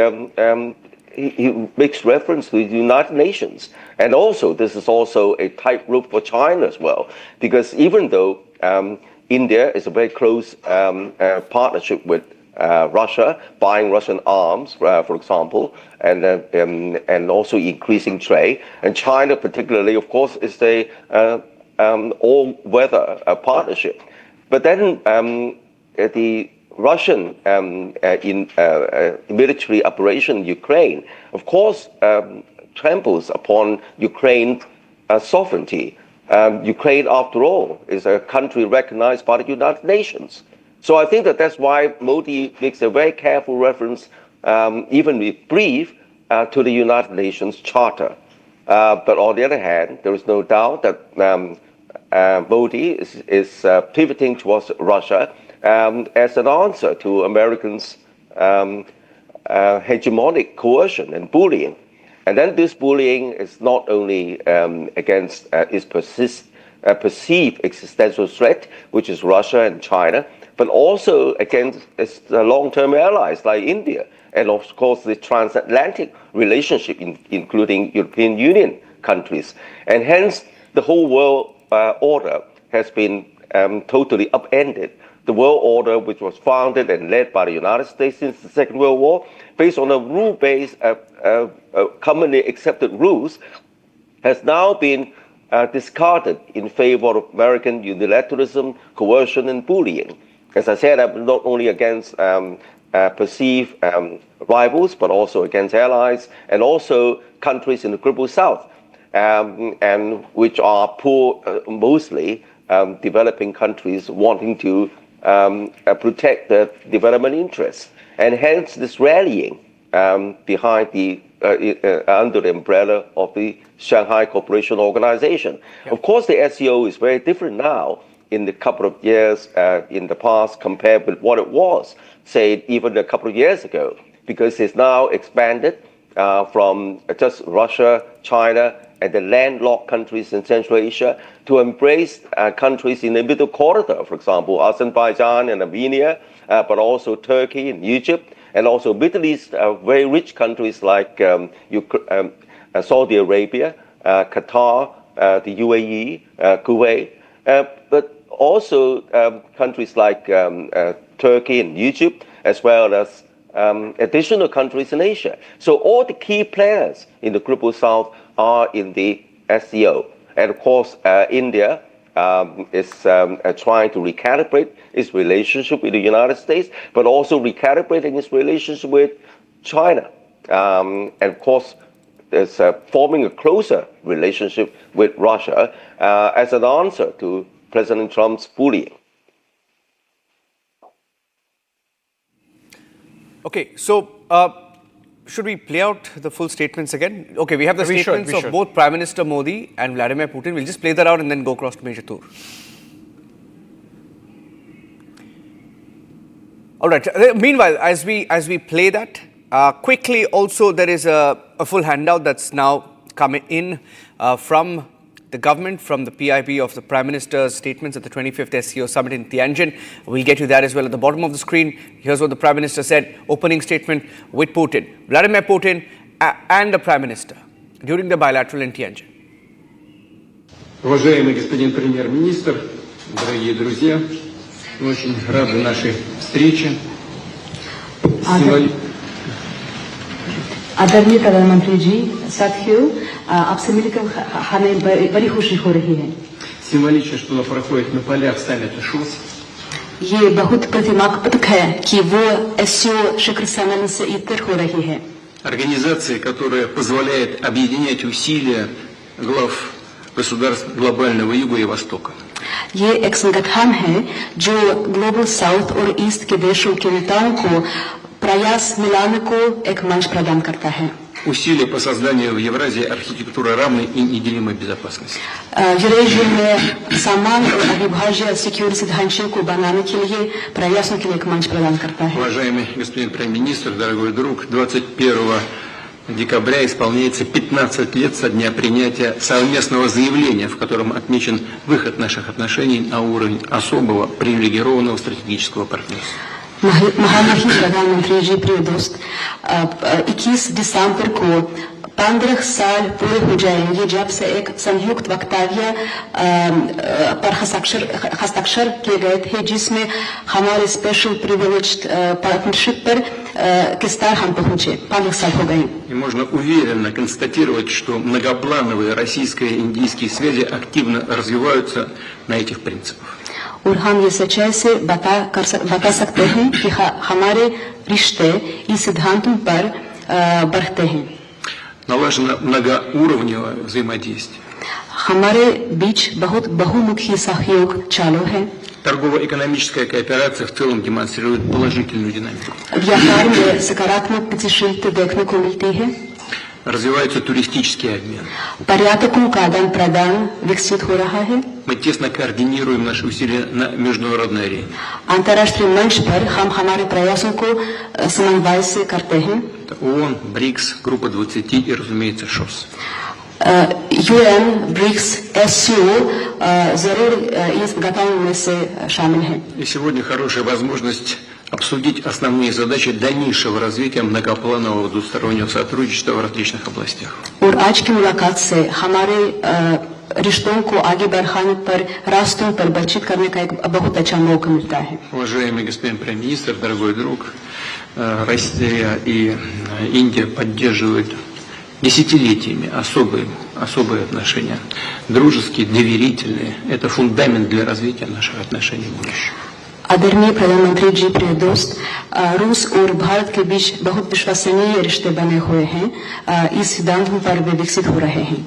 makes reference to the United Nations. And also, this is also a tightrope for China as well, because even though India is a very close partnership with Russia, buying Russian arms, for example, and also increasing trade, and China particularly, of course, is a all-weather partnership. But then the Russian military operation in Ukraine, of course, tramples upon Ukraine's sovereignty. Ukraine, after all, is a country recognized by the United Nations. So I think that's why Modi makes a very careful reference, even if brief, to the United Nations Charter. But on the other hand, there is no doubt that Modi is pivoting towards Russia as an answer to Americans' hegemonic coercion and bullying. And then this bullying is not only against its perceived existential threat, which is Russia and China, but also against its long-term allies like India, and of course the transatlantic relationship, including European Union countries. And hence, the whole world order has been totally upended. the world order, which was founded and led by the United States since the Second World War, based on a rule-based, commonly accepted rules, has now been discarded in favor of American unilateralism, coercion, and bullying. As I said, I'm not only against perceived rivals, but also against allies, and also countries in the global south, and which are poor, mostly developing countries wanting to protect their development interests, and hence this rallying behind the under the umbrella of the Shanghai Cooperation Organization. Yeah. Of course, the SCO is very different now in the couple of years in the past compared with what it was, say, even a couple of years ago, because it's now expanded from just Russia, China, and the landlocked countries in Central Asia to embrace countries in the middle corridor, for example, Azerbaijan and Armenia, but also Turkey and Egypt, and also Middle East, very rich countries like Saudi Arabia, Qatar, the UAE, Kuwait, but also countries like Turkey and Egypt, as well as additional countries in Asia. So all the key players in the global south are in the SCO. And of course, India is trying to recalibrate its relationship with the United States, but also recalibrating its relationship with China. And of course, there's forming a closer relationship with Russia as an answer to President Trump's bullying. Okay, so should we play out the full statements again? Okay, we have the statements of both Prime Minister Modi and Vladimir Putin. We'll just play that out and then go across to Major Tour. All right. Meanwhile, as we play that, quickly also there is a full handout that's now coming in from the government, from the PIB of the Prime Minister's statements at the 25th SCO Summit in Tianjin. We'll get you that as well. At the bottom of the screen, here's what the Prime Minister said, opening statement with Putin, Vladimir Putin and the Prime Minister during the bilateral in Tianjin. Уважаемый господин премьер-министр, дорогие друзья, мы очень рады нашей встрече. आदरणीय प्रधानमंत्री जी, साथियों, आपसे मिलकर हमें बड़ी खुशी हो रही है। Символично, что она проходит на полях саммита ШОС. ये बहुत प्रतिमात्मक है कि वो SCO शिखर सम्मेलन से इतर हो रही है। Организация, которая позволяет объединять усилия глав государств глобального Юга и Востока. ये एक संगठन है जो ग्लोबल साउथ और ईस्ट के देशों के नेताओं को प्रयास मिलाने को एक मंच प्रदान करता है। Усилия по созданию в Евразии архитектуры равной и неделимой безопасности. यूरेशिया में समान और अविभाज्य सिक्योरिटी ढांचे को बनाने के लिए प्रयासों के लिए एक मंच प्रदान करता है। Уважаемый господин премьер-министр, дорогой друг, 21 декабря исполняется 15 лет со дня принятия совместного заявления, в котором отмечен выход наших отношений на уровень особого привилегированного стратегического партнерства. महामहिम प्रधानमंत्री जी, प्रिय दोस्त, 21 दिसंबर को 15 साल पूरे हो जाएंगे जब से एक संयुक्त वक्तव्य पर हस्ताक्षर किए गए थे, जिसमें हमारे स्पेशल प्रिविलेज्ड पार्टनरशिप पर किस तरह हम पहुंचे। 15 साल हो गए। И можно уверенно констатировать, что многоплановые российско-индийские связи активно развиваются на этих принципах. और हम ये सच्चाई से बता सकते हैं कि हमारे रिश्ते इस सिद्धांतों पर बढ़ते हैं। Налажено многоуровневое взаимодействие. हमारे बीच बहुत बहुमुखी सहयोग चालू है। Торгово-экономическая кооперация в целом демонстрирует положительную динамику. व्यापार में सकारात्मक गतिशीलता देखने को मिलती है। Развивается туристический обмен. पर्यटकों का आदान-प्रदान विकसित हो रहा है। Мы тесно координируем наши усилия на международной арене. अंतर्राष्ट्रीय मंच पर हम हमारे प्रयासों को समन्वय से करते हैं। ООН, БРИКС, группа 20 и, разумеется, ШОС. UN, BRICS, SCO जरूर इस गठन में से शामिल हैं। И сегодня хорошая возможность обсудить основные задачи дальнейшего развития многопланового двустороннего сотрудничества в различных областях. और आज की मुलाकात से हमारे रिश्तों को आगे बढ़ाने पर, रास्तों पर बातचीत करने का एक बहुत अच्छा मौका मिलता है। Уважаемый господин премьер-министр, дорогой друг, Россия и Индия поддерживают десятилетиями особые отношения, дружеские, доверительные. Это фундамент для развития наших отношений в будущем. आदरणीय प्रधानमंत्री जी, प्रिय दोस्त, रूस और भारत के बीच बहुत विश्वसनीय रिश्ते बने हुए हैं। इस सिद्धांतों पर वे विकसित हो रहे हैं।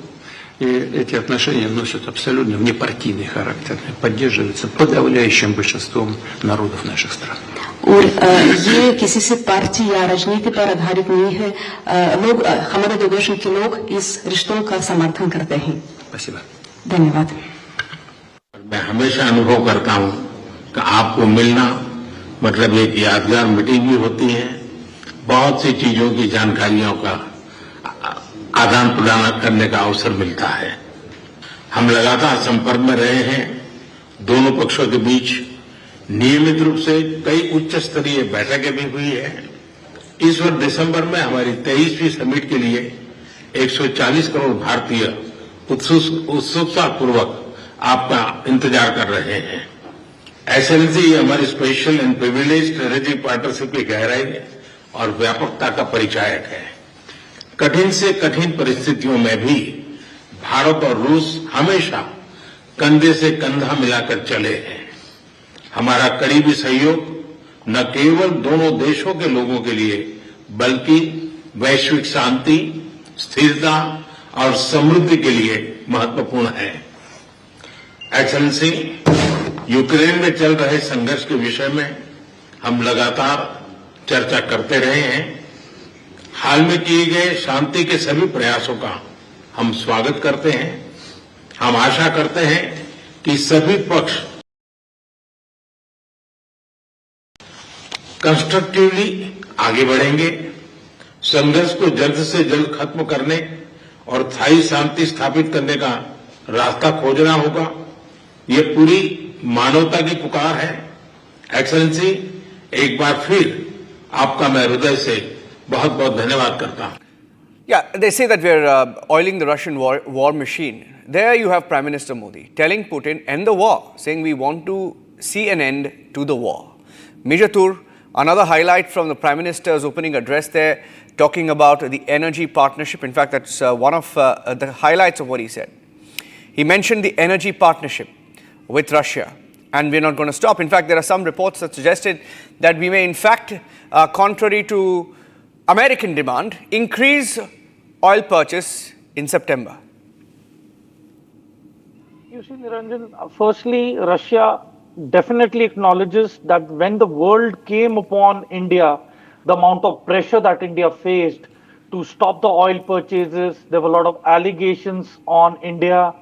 И эти отношения носят абсолютно внепартийный характер, поддерживаются подавляющим большинством народов наших стран. और ये किसी से पार्टी या राजनीति पर आधारित नहीं है। लोग, हमारे दो देशों के लोग इस रिश्तों का समर्थन करते हैं। Спасибо. धन्यवाद। मैं हमेशा अनुभव करता हूं कि आपको मिलना मतलब एक यादगार मीटिंग भी होती है, बहुत सी चीजों की जानकारियों का आदान प्रदान करने का अवसर मिलता है। हम लगातार संपर्क में रहे हैं। दोनों पक्षों के बीच नियमित रूप से कई उच्च स्तरीय बैठकें भी हुई है। इस वर्ष दिसंबर में हमारी 23वीं समिट के लिए 140 करोड़ भारतीय उत्सुकता पूर्वक आपका इंतजार कर रहे हैं। एक्सेलेंसी, ये हमारी special and privilege strategic partnership की गहराई और व्यापकता का परिचायक है। कठिन से कठिन परिस्थितियों में भी भारत और रूस हमेशा कंधे से कंधा मिलाकर चले हैं। हमारा करीबी सहयोग न केवल दोनों देशों के लोगों के लिए बल्कि वैश्विक शांति, स्थिरता और समृद्धि के लिए महत्वपूर्ण है। एक्सेलेंसी, यूक्रेन में चल रहे संघर्ष के विषय में हम लगातार चर्चा करते रहे हैं। हाल में किए गए शांति के सभी प्रयासों का हम स्वागत करते हैं। हम आशा करते हैं कि सभी पक्ष कंस्ट्रक्टिवली आगे बढ़ेंगे, संघर्ष को जल्द से जल्द खत्म करने और स्थायी शांति स्थापित करने का रास्ता खोजना होगा। ये पूरी मानवता की पुकार है। एक्सेलेंसी, एक बार फिर आपका मैं हृदय से बहुत बहुत धन्यवाद करता हूं। Yeah, they say that we're oiling the Russian war machine. There you have Prime Minister Modi telling Putin, end the war, saying we want to see an end to the war. Major Tur, another highlight from the Prime Minister's opening address there, talking about the energy partnership. In fact, that's one of the highlights of what he said. He mentioned the energy partnership with Russia, and we're not going to stop. In fact, there are some reports that suggested that we may, in fact, contrary to American demand, increase oil purchase in September. You see, Niranjan, firstly, Russia definitely acknowledges that when the world came upon India, the amount of pressure that India faced to stop the oil purchases, there were a lot of allegations on India.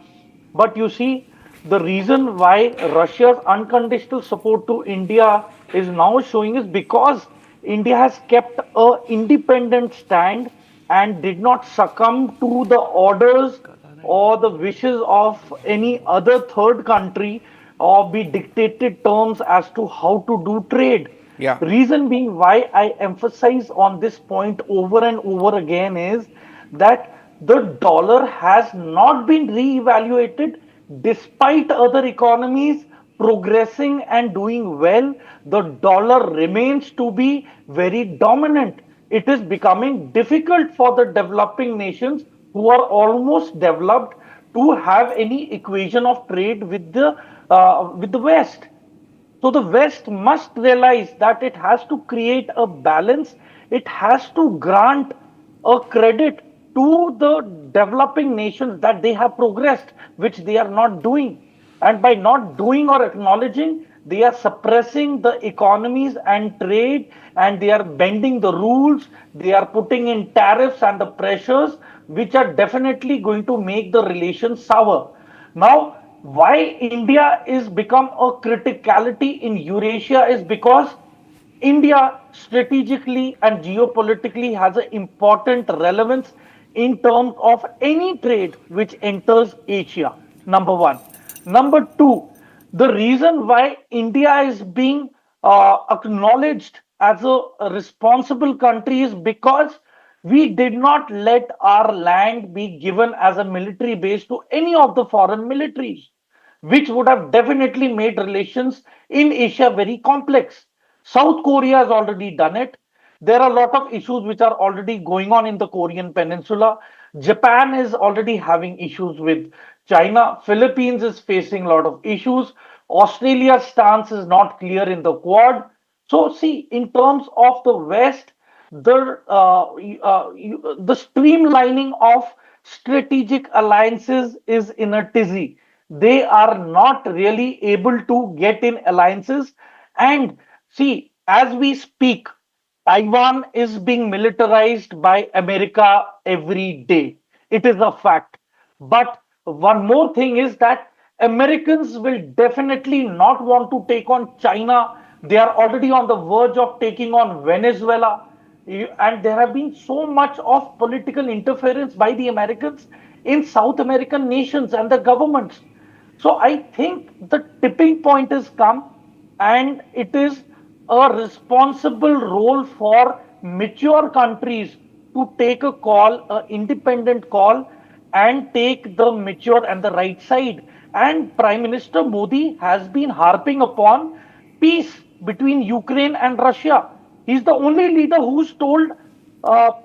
But you see, the reason why Russia's unconditional support to India is now showing is because India has kept an independent stand and did not succumb to the orders or the wishes of any other third country or be dictated terms as to how to do trade. Yeah. Reason being why I emphasize on this point over and over again is that the dollar has not been re-evaluated despite other economies progressing and doing well. The dollar remains to be very dominant. It is becoming difficult for the developing nations who are almost developed to have any equation of trade with the West. So the West must realize that it has to create a balance. It has to grant a credit to the developing nations that they have progressed, which they are not doing. And by not doing or acknowledging, they are suppressing the economies and trade, and they are bending the rules. They are putting in tariffs and the pressures, which are definitely going to make the relations sour. Now, why India is become a criticality in Eurasia is because India strategically and geopolitically has an important relevance in terms of any trade which enters Asia, number one. Number two, the reason why India is being acknowledged as a responsible country is because We did not let our land be given as a military base to any of the foreign militaries, which would have definitely made relations in Asia very complex. South Korea has already done it. There are a lot of issues which are already going on in the Korean Peninsula. Japan is already having issues with China. Philippines is facing a lot of issues. Australia's stance is not clear in the Quad. So, see, in terms of the West, the streamlining of strategic alliances is in a tizzy. They are not really able to get in alliances. And see, as we speak, Taiwan is being militarized by America every day. It is a fact. But one more thing is that Americans will definitely not want to take on China. They are already on the verge of taking on Venezuela. And there have been so much of political interference by the Americans in South American nations and the governments. So I think the tipping point has come, and it is a responsible role for mature countries to take a call, an independent call, and take the mature and the right side. And Prime Minister Modi has been harping upon peace between Ukraine and Russia. He's the only leader who's told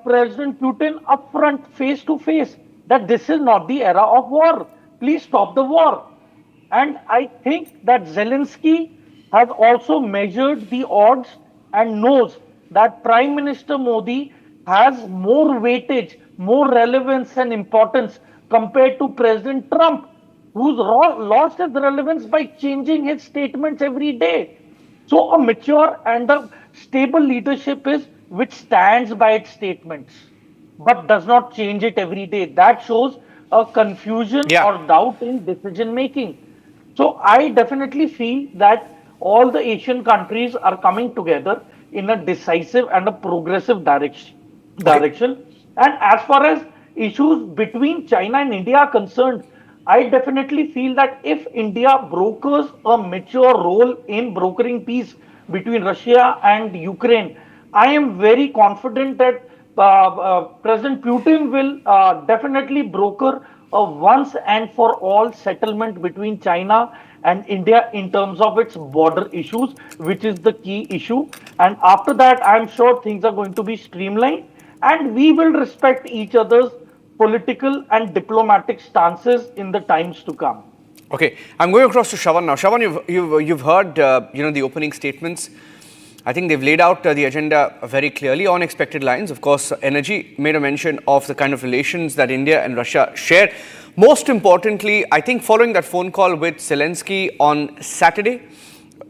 President Putin upfront, face to face, that this is not the era of war. Please stop the war. And I think that Zelensky has also measured the odds and knows that Prime Minister Modi has more weightage, more relevance and importance compared to President Trump, who's lost his relevance by changing his statements every day. So a mature and a stable leadership is which stands by its statements, but does not change it every day. That shows a confusion or doubt in decision making. So I definitely feel that all the Asian countries are coming together in a decisive and a progressive direction. And as far as issues between China and India are concerned, I definitely feel that if India brokers a mature role in brokering peace between Russia and Ukraine, I am very confident that President Putin will definitely broker a once and for all settlement between China and India in terms of its border issues, which is the key issue. And after that, I'm sure things are going to be streamlined, and we will respect each other's political and diplomatic stances in the times to come. Okay, I'm going across to Shravan now. Shravan, you've heard the opening statements. I think they've laid out the agenda very clearly on expected lines. Of course, energy made a mention of the kind of relations that India and Russia share. Most importantly, I think following that phone call with Zelensky on Saturday,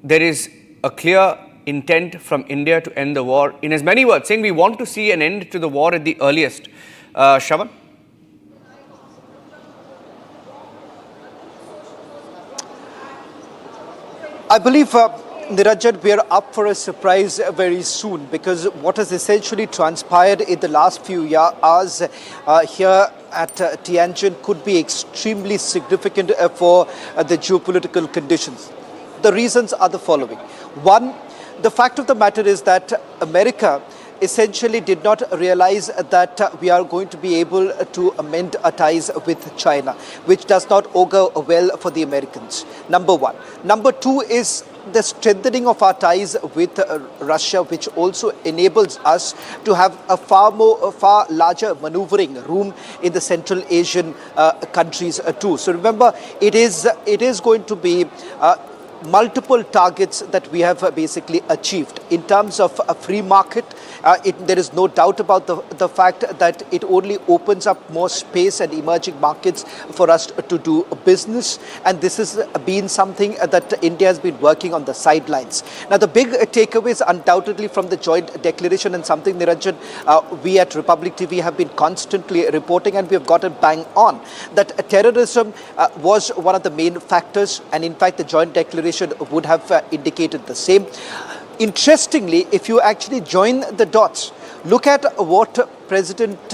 there is a clear intent from India to end the war. In as many words, saying we want to see an end to the war at the earliest. Shravan? I believe, Niranjan, we are up for a surprise very soon, because what has essentially transpired in the last few hours here at Tianjin could be extremely significant for the geopolitical conditions. The reasons are the following. One, the fact of the matter is that America essentially did not realize that we are going to be able to amend our ties with China, which does not augur well for the Americans. Number one. Number two is the strengthening of our ties with Russia, which also enables us to have a far larger maneuvering room in the Central Asian countries too. So remember, it is going to be multiple targets that we have basically achieved in terms of a free market. There is no doubt about the fact that it only opens up more space and emerging markets for us to do business, and this has been something that India has been working on the sidelines. Now, the big takeaways undoubtedly from the joint declaration, and something, Niranjan, we at Republic TV have been constantly reporting, and we have gotten bang on, that terrorism was one of the main factors, and in fact the joint declaration would have indicated the same. Interestingly, if you actually join the dots, look at what President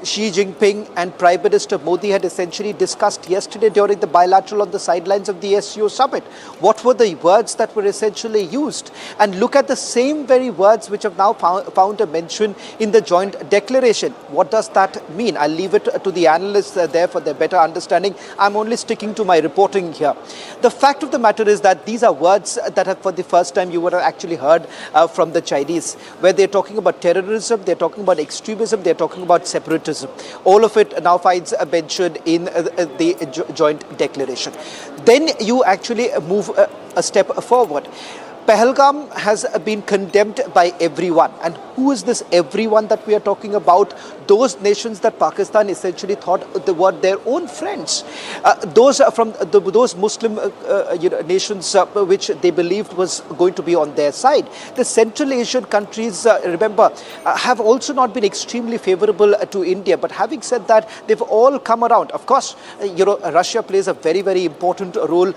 Xi Jinping and Prime Minister Modi had essentially discussed yesterday during the bilateral on the sidelines of the SCO Summit. What were the words that were essentially used? And look at the same very words which have now found a mention in the joint declaration. What does that mean? I'll leave it to the analysts there for their better understanding. I'm only sticking to my reporting here. The fact of the matter is that these are words that have for the first time you would have actually heard from the Chinese, where they're talking about terrorism, they're talking about extremism, they're talking about separatism. All of it now finds a mention in the joint declaration. Then you actually move a step forward. Pahalgam has been condemned by everyone. And who is this everyone that we are talking about? Those nations that Pakistan essentially thought they were their own friends. Those from those Muslim nations which they believed was going to be on their side. The Central Asian countries, remember, have also not been extremely favorable to India. But having said that, they've all come around. Of course, Russia plays a very, very important role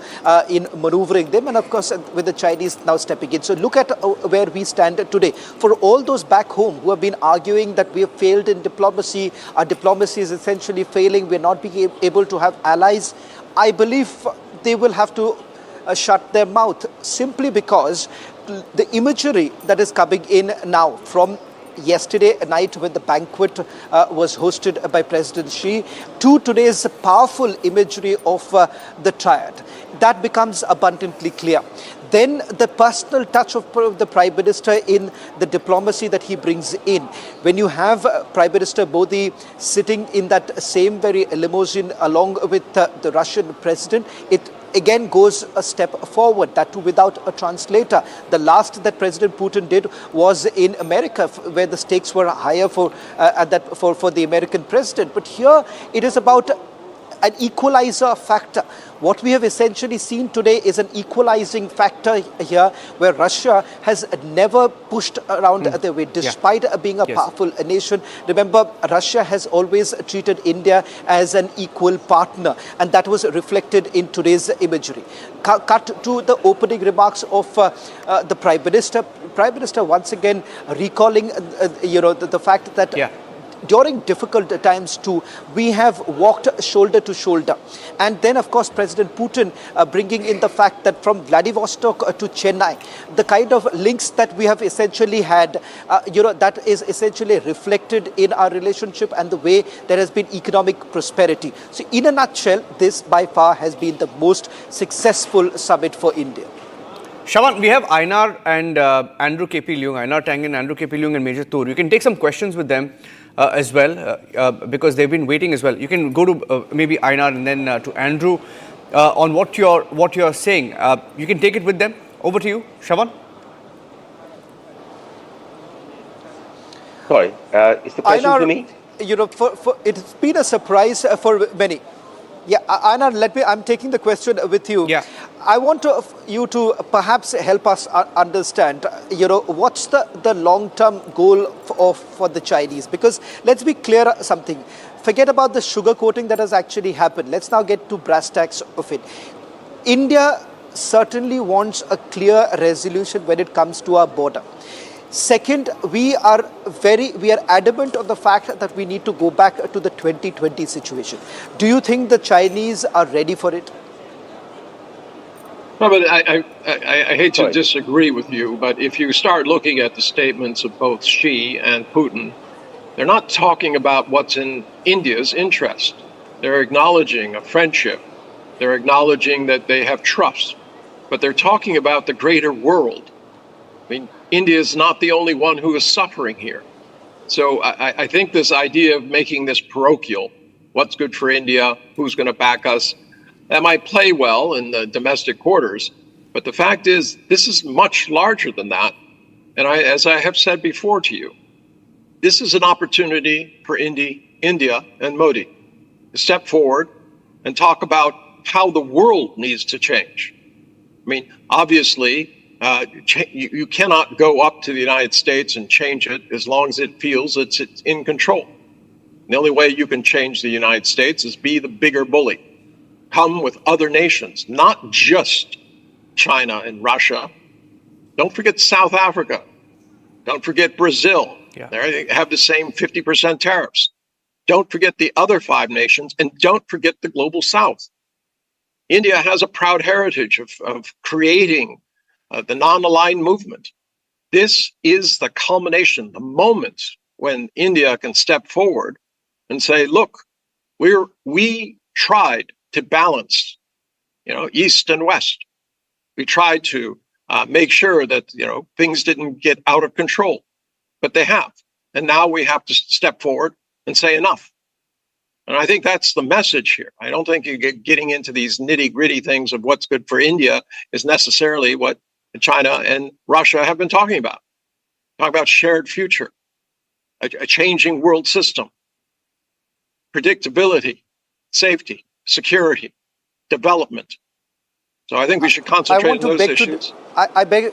in maneuvering them. And of course, with the Chinese now stepping in. So look at where we stand today. For all those back home who have been arguing that we have failed in diplomacy, our diplomacy is essentially failing, we're not being able to have allies, I believe they will have to shut their mouth, simply because the imagery that is coming in now from yesterday night when the banquet was hosted by President Xi to today's powerful imagery of the triad, that becomes abundantly clear. Then the personal touch of the Prime Minister in the diplomacy that he brings in. When you have Prime Minister Modi sitting in that same very limousine along with the Russian President, it again goes a step forward, that too without a translator. The last that President Putin did was in America, where the stakes were higher for the American president. But here it is about an equalizer factor. What we have essentially seen today is an equalizing factor here, where Russia has never pushed around their way, despite being a powerful nation. Remember, Russia has always treated India as an equal partner, and that was reflected in today's imagery. Cut to the opening remarks of the Prime Minister. Prime Minister once again recalling, the fact that during difficult times too, we have walked shoulder to shoulder. And then, of course, President Putin bringing in the fact that from Vladivostok to Chennai, the kind of links that we have essentially had, that is essentially reflected in our relationship and the way there has been economic prosperity. So in a nutshell, this by far has been the most successful summit for India. Shravan, we have Einar and Andrew KP Leung, Einar Tang and Andrew KP Leung and Major Toor. You can take some questions with them as well, because they've been waiting as well. You can go to maybe Einar and then to Andrew on what you're saying. You can take it with them. Over to you, Shravan. Sorry, is the question Einar, to me? It's been a surprise for many. Yeah, Einar, I'm taking the question with you. Yeah. I want you to perhaps help us understand, what's the long-term goal for the Chinese? Because let's be clear something. Forget about the sugarcoating that has actually happened. Let's now get to brass tacks of it. India certainly wants a clear resolution when it comes to our border. Second, we are adamant on the fact that we need to go back to the 2020 situation. Do you think the Chinese are ready for it? No, but I hate to disagree with you, but if you start looking at the statements of both Xi and Putin, they're not talking about what's in India's interest. They're acknowledging a friendship. They're acknowledging that they have trust, but they're talking about the greater world. I mean, India is not the only one who is suffering here. So I think this idea of making this parochial, what's good for India, who's going to back us, that might play well in the domestic quarters. But the fact is, this is much larger than that. And as I have said before to you, this is an opportunity for India and Modi to step forward and talk about how the world needs to change. I mean, obviously, you cannot go up to the United States and change it as long as it feels it's in control. The only way you can change the United States is be the bigger bully. Come with other nations, not just China and Russia. Don't forget South Africa. Don't forget Brazil. They have the same 50% tariffs. Don't forget the other 5 nations, and don't forget the global South. India has a proud heritage of creating the non-aligned movement. This is the culmination, the moment when India can step forward and say, look, we tried to balance, East and West. We tried to make sure that, things didn't get out of control, but they have. And now we have to step forward and say enough. And I think that's the message here. I don't think you get getting into these nitty-gritty things of what's good for India is necessarily what China and Russia have been talking about. Talking about shared future, a changing world system, predictability, safety, security, development. So I think we should concentrate on those issues. I beg.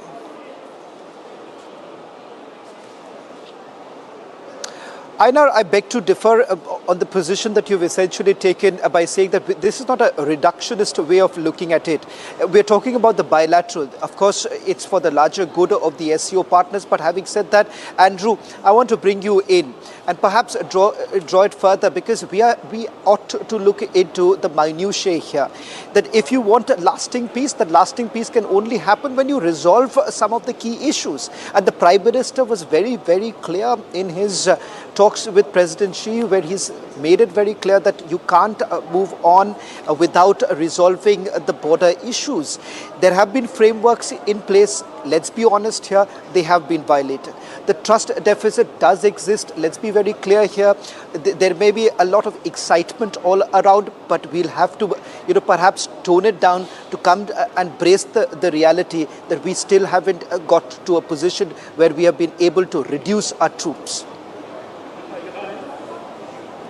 Einar, I beg to differ on the position that you've essentially taken by saying that this is not a reductionist way of looking at it. We're talking about the bilateral. Of course, it's for the larger good of the SCO partners. But having said that, Andrew, I want to bring you in and perhaps draw it further, because we ought to look into the minutiae here. That if you want a lasting peace, that lasting peace can only happen when you resolve some of the key issues. And the Prime Minister was very, very clear in his talks with President Xi, where he's made it very clear that you can't move on without resolving the border issues. There have been frameworks in place. Let's be honest here, they have been violated. The trust deficit does exist. Let's be very clear here. There may be a lot of excitement all around, but we'll have to, perhaps tone it down to come and brace the reality that we still haven't got to a position where we have been able to reduce our troops.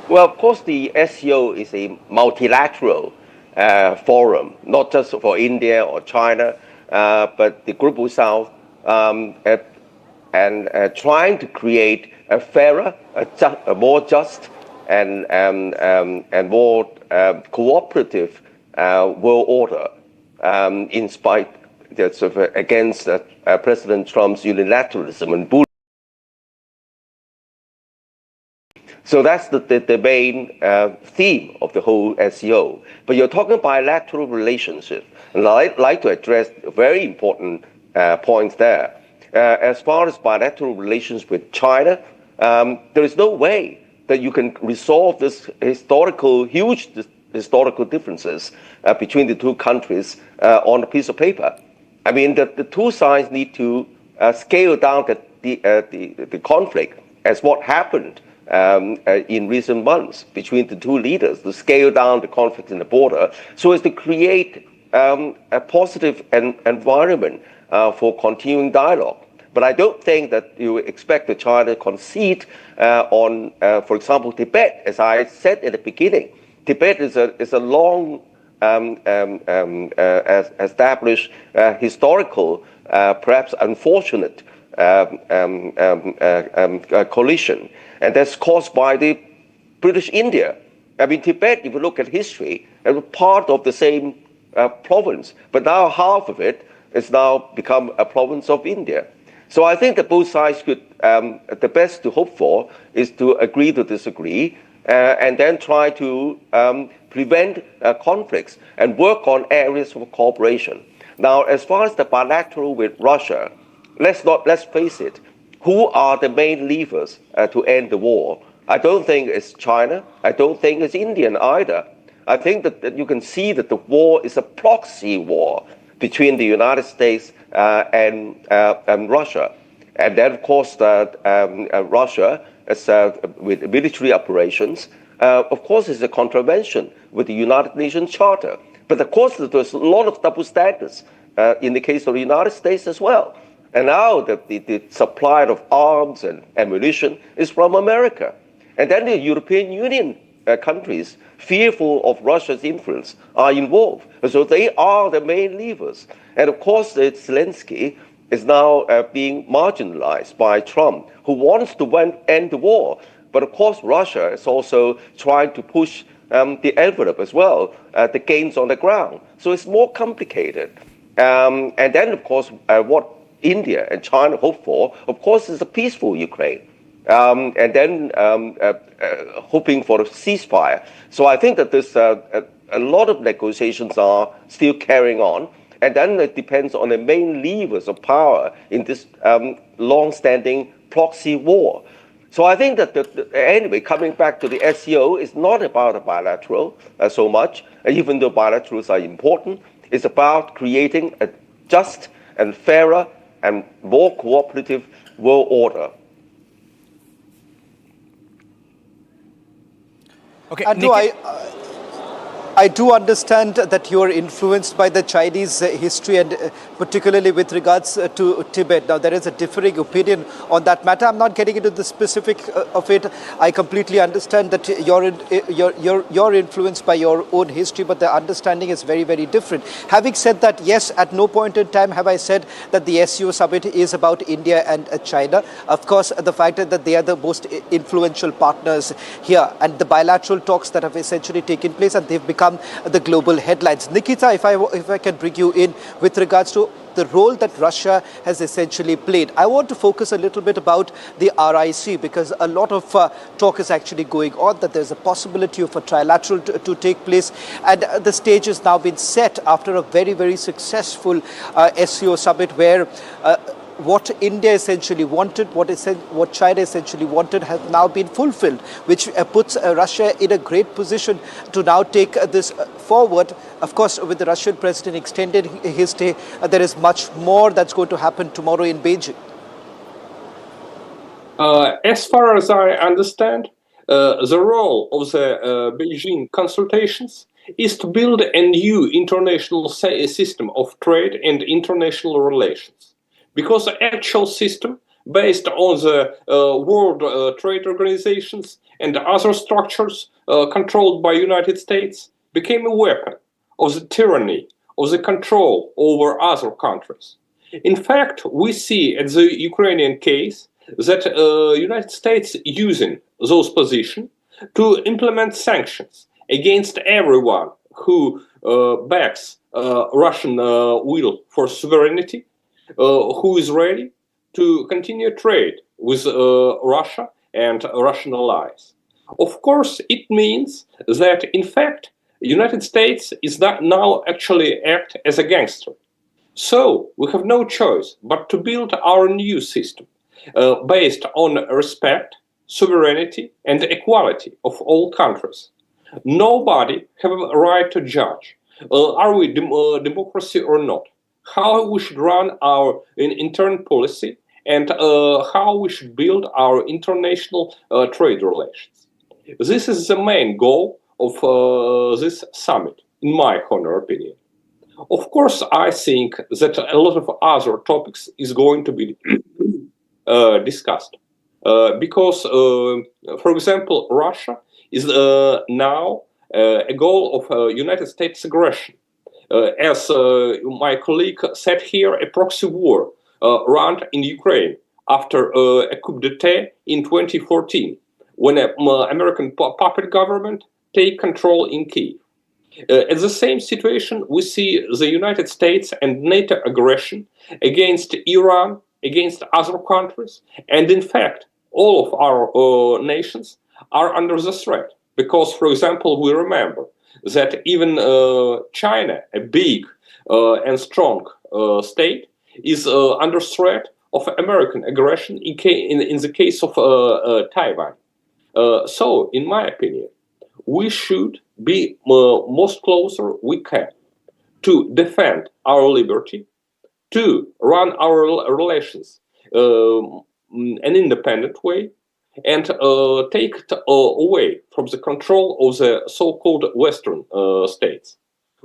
Well, of course, the SCO is a multilateral forum, not just for India or China, but the global South, and trying to create a fairer, a more just, and more cooperative world order, in spite against President Trump's unilateralism and bullying. So that's the main theme of the whole SCO. But you're talking bilateral relationship, and I'd like to address very important points there. As far as bilateral relations with China, there is no way that you can resolve this huge historical differences between the two countries on a piece of paper. I mean, the two sides need to scale down the conflict, as what happened in recent months between the two leaders, to scale down the conflict in the border so as to create a positive environment for continuing dialogue. But I don't think that you expect the China to concede on, for example, Tibet. As I said at the beginning, Tibet is a long established historical, perhaps unfortunate collision, and that's caused by the British India. I mean, Tibet, if you look at history, it was part of the same province, but now half of it has now become a province of India. So I think that both sides could, the best to hope for is to agree to disagree, and then try to prevent conflicts and work on areas of cooperation. Now, as far as the bilateral with Russia, let's face it, who are the main levers to end the war? I don't think it's China. I don't think it's India either. I think that you can see that the war is a proxy war between the United States and Russia. And then, of course, Russia, with military operations, of course, is a contravention with the United Nations Charter. But of course, there's a lot of double standards in the case of the United States as well. And now the supply of arms and ammunition is from America. And then the European Union countries, fearful of Russia's influence, are involved. And so they are the main levers. And of course, Zelensky is now being marginalized by Trump, who wants to end the war. But of course, Russia is also trying to push the envelope as well, the gains on the ground. So it's more complicated. And then, of course, what India and China hope for, of course, is a peaceful Ukraine. and then hoping for a ceasefire. So I think that there's a lot of negotiations are still carrying on, and then it depends on the main levers of power in this long-standing proxy war. So I think that, anyway, coming back to the SCO, it's not about a bilateral so much, even though bilaterals are important. It's about creating a just and fairer and more cooperative world order. Okay, I do understand that you are influenced by the Chinese history and particularly with regards to Tibet. Now, there is a differing opinion on that matter. I'm not getting into the specific of it. I completely understand that you're influenced by your own history, but the understanding is very, very different. Having said that, yes, at no point in time have I said that the SCO Summit is about India and China. Of course, the fact that they are the most influential partners here and the bilateral talks that have essentially taken place and they've become the global headlines. Nikita, if I can bring you in with regards to the role that Russia has essentially played. I want to focus a little bit about the RIC because a lot of talk is actually going on that there's a possibility of a trilateral to take place, and the stage has now been set after a very, very successful SCO summit where what India essentially wanted, what China essentially wanted has now been fulfilled, which puts Russia in a great position to now take this forward. Of course, with the Russian president extended his stay, there is much more that's going to happen tomorrow in Beijing. As far as I understand, the role of the Beijing consultations is to build a new international system of trade and international relations. Because the actual system, based on the World Trade Organizations and other structures controlled by United States, became a weapon of the tyranny, of the control over other countries. In fact, we see at the Ukrainian case that United States using those positions to implement sanctions against everyone who backs Russian will for sovereignty, who is ready to continue trade with Russia and Russian allies. Of course, it means that, in fact, the United States is now actually act as a gangster. So we have no choice but to build our new system based on respect, sovereignty, and equality of all countries. Nobody has a right to judge are we democracy or not, how we should run our internal policy, and how we should build our international trade relations. This is the main goal of this summit, in my honor opinion. Of course, I think that a lot of other topics is going to be discussed. Because, for example, Russia is now a goal of United States aggression. As my colleague said here, a proxy war run in Ukraine after a coup d'etat in 2014, when an American puppet government take control in Kyiv. At the same situation, we see the United States and NATO aggression against Iran, against other countries, and in fact, all of our nations are under the threat. Because, for example, we remember that even China, a big and strong state, is under threat of American aggression in the case of Taiwan. So, in my opinion, we should be most closer we can to defend our liberty, to run our relations an independent way, and take it away from the control of the so-called Western states.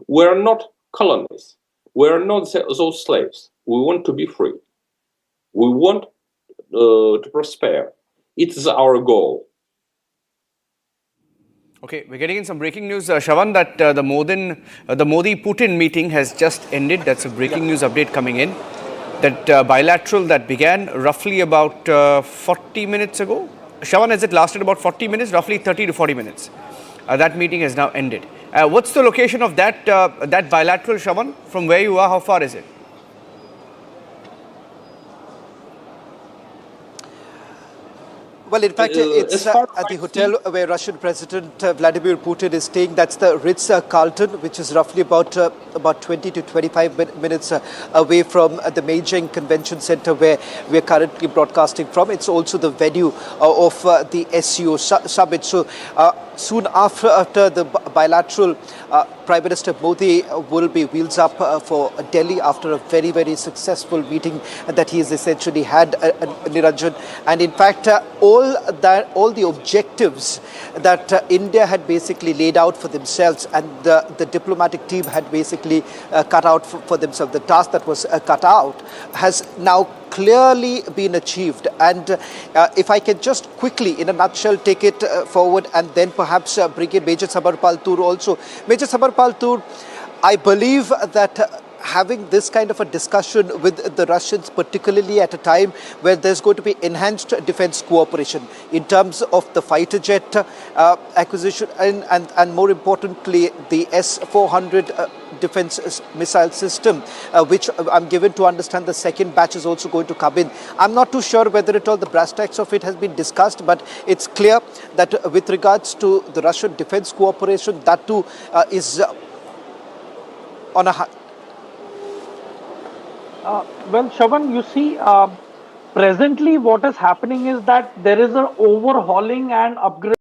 We are not colonies. We are not those slaves. We want to be free. We want to prosper. It is our goal. Okay, we're getting in some breaking news, Shravan, that the Modi-Putin meeting has just ended. That's a breaking news update coming in. That bilateral that began roughly about 40 minutes ago. Shravan, has it lasted about 40 minutes? Roughly 30 to 40 minutes. That meeting has now ended. What's the location of that bilateral, Shravan? From where you are, how far is it? Well, in fact, it's as far at the hotel where Russian President Vladimir Putin is staying. That's the Ritz-Carlton, which is roughly about 20 to 25 minutes away from the Beijing Convention Center where we are currently broadcasting from. It's also the venue of the SCO Summit. So soon after the bilateral, Prime Minister Modi will be wheels up for Delhi after a very, very successful meeting that he has essentially had, Niranjan. And in fact, all the objectives that India had basically laid out for themselves and the diplomatic team had basically cut out for themselves, the task that was cut out has now clearly been achieved. And if I can just quickly, in a nutshell, take it forward and then perhaps bring in Major Sabarpal Toor also. Major Sabarpal Toor, I believe that having this kind of a discussion with the Russians, particularly at a time where there's going to be enhanced defense cooperation in terms of the fighter jet acquisition and more importantly, the S-400 defense missile system, which I'm given to understand the second batch is also going to come in. I'm not too sure whether at all the brass tacks of it has been discussed, but it's clear that with regards to the Russian defense cooperation, that too is on a high. Well, Shravan, you see, presently what is happening is that there is an overhauling and upgrade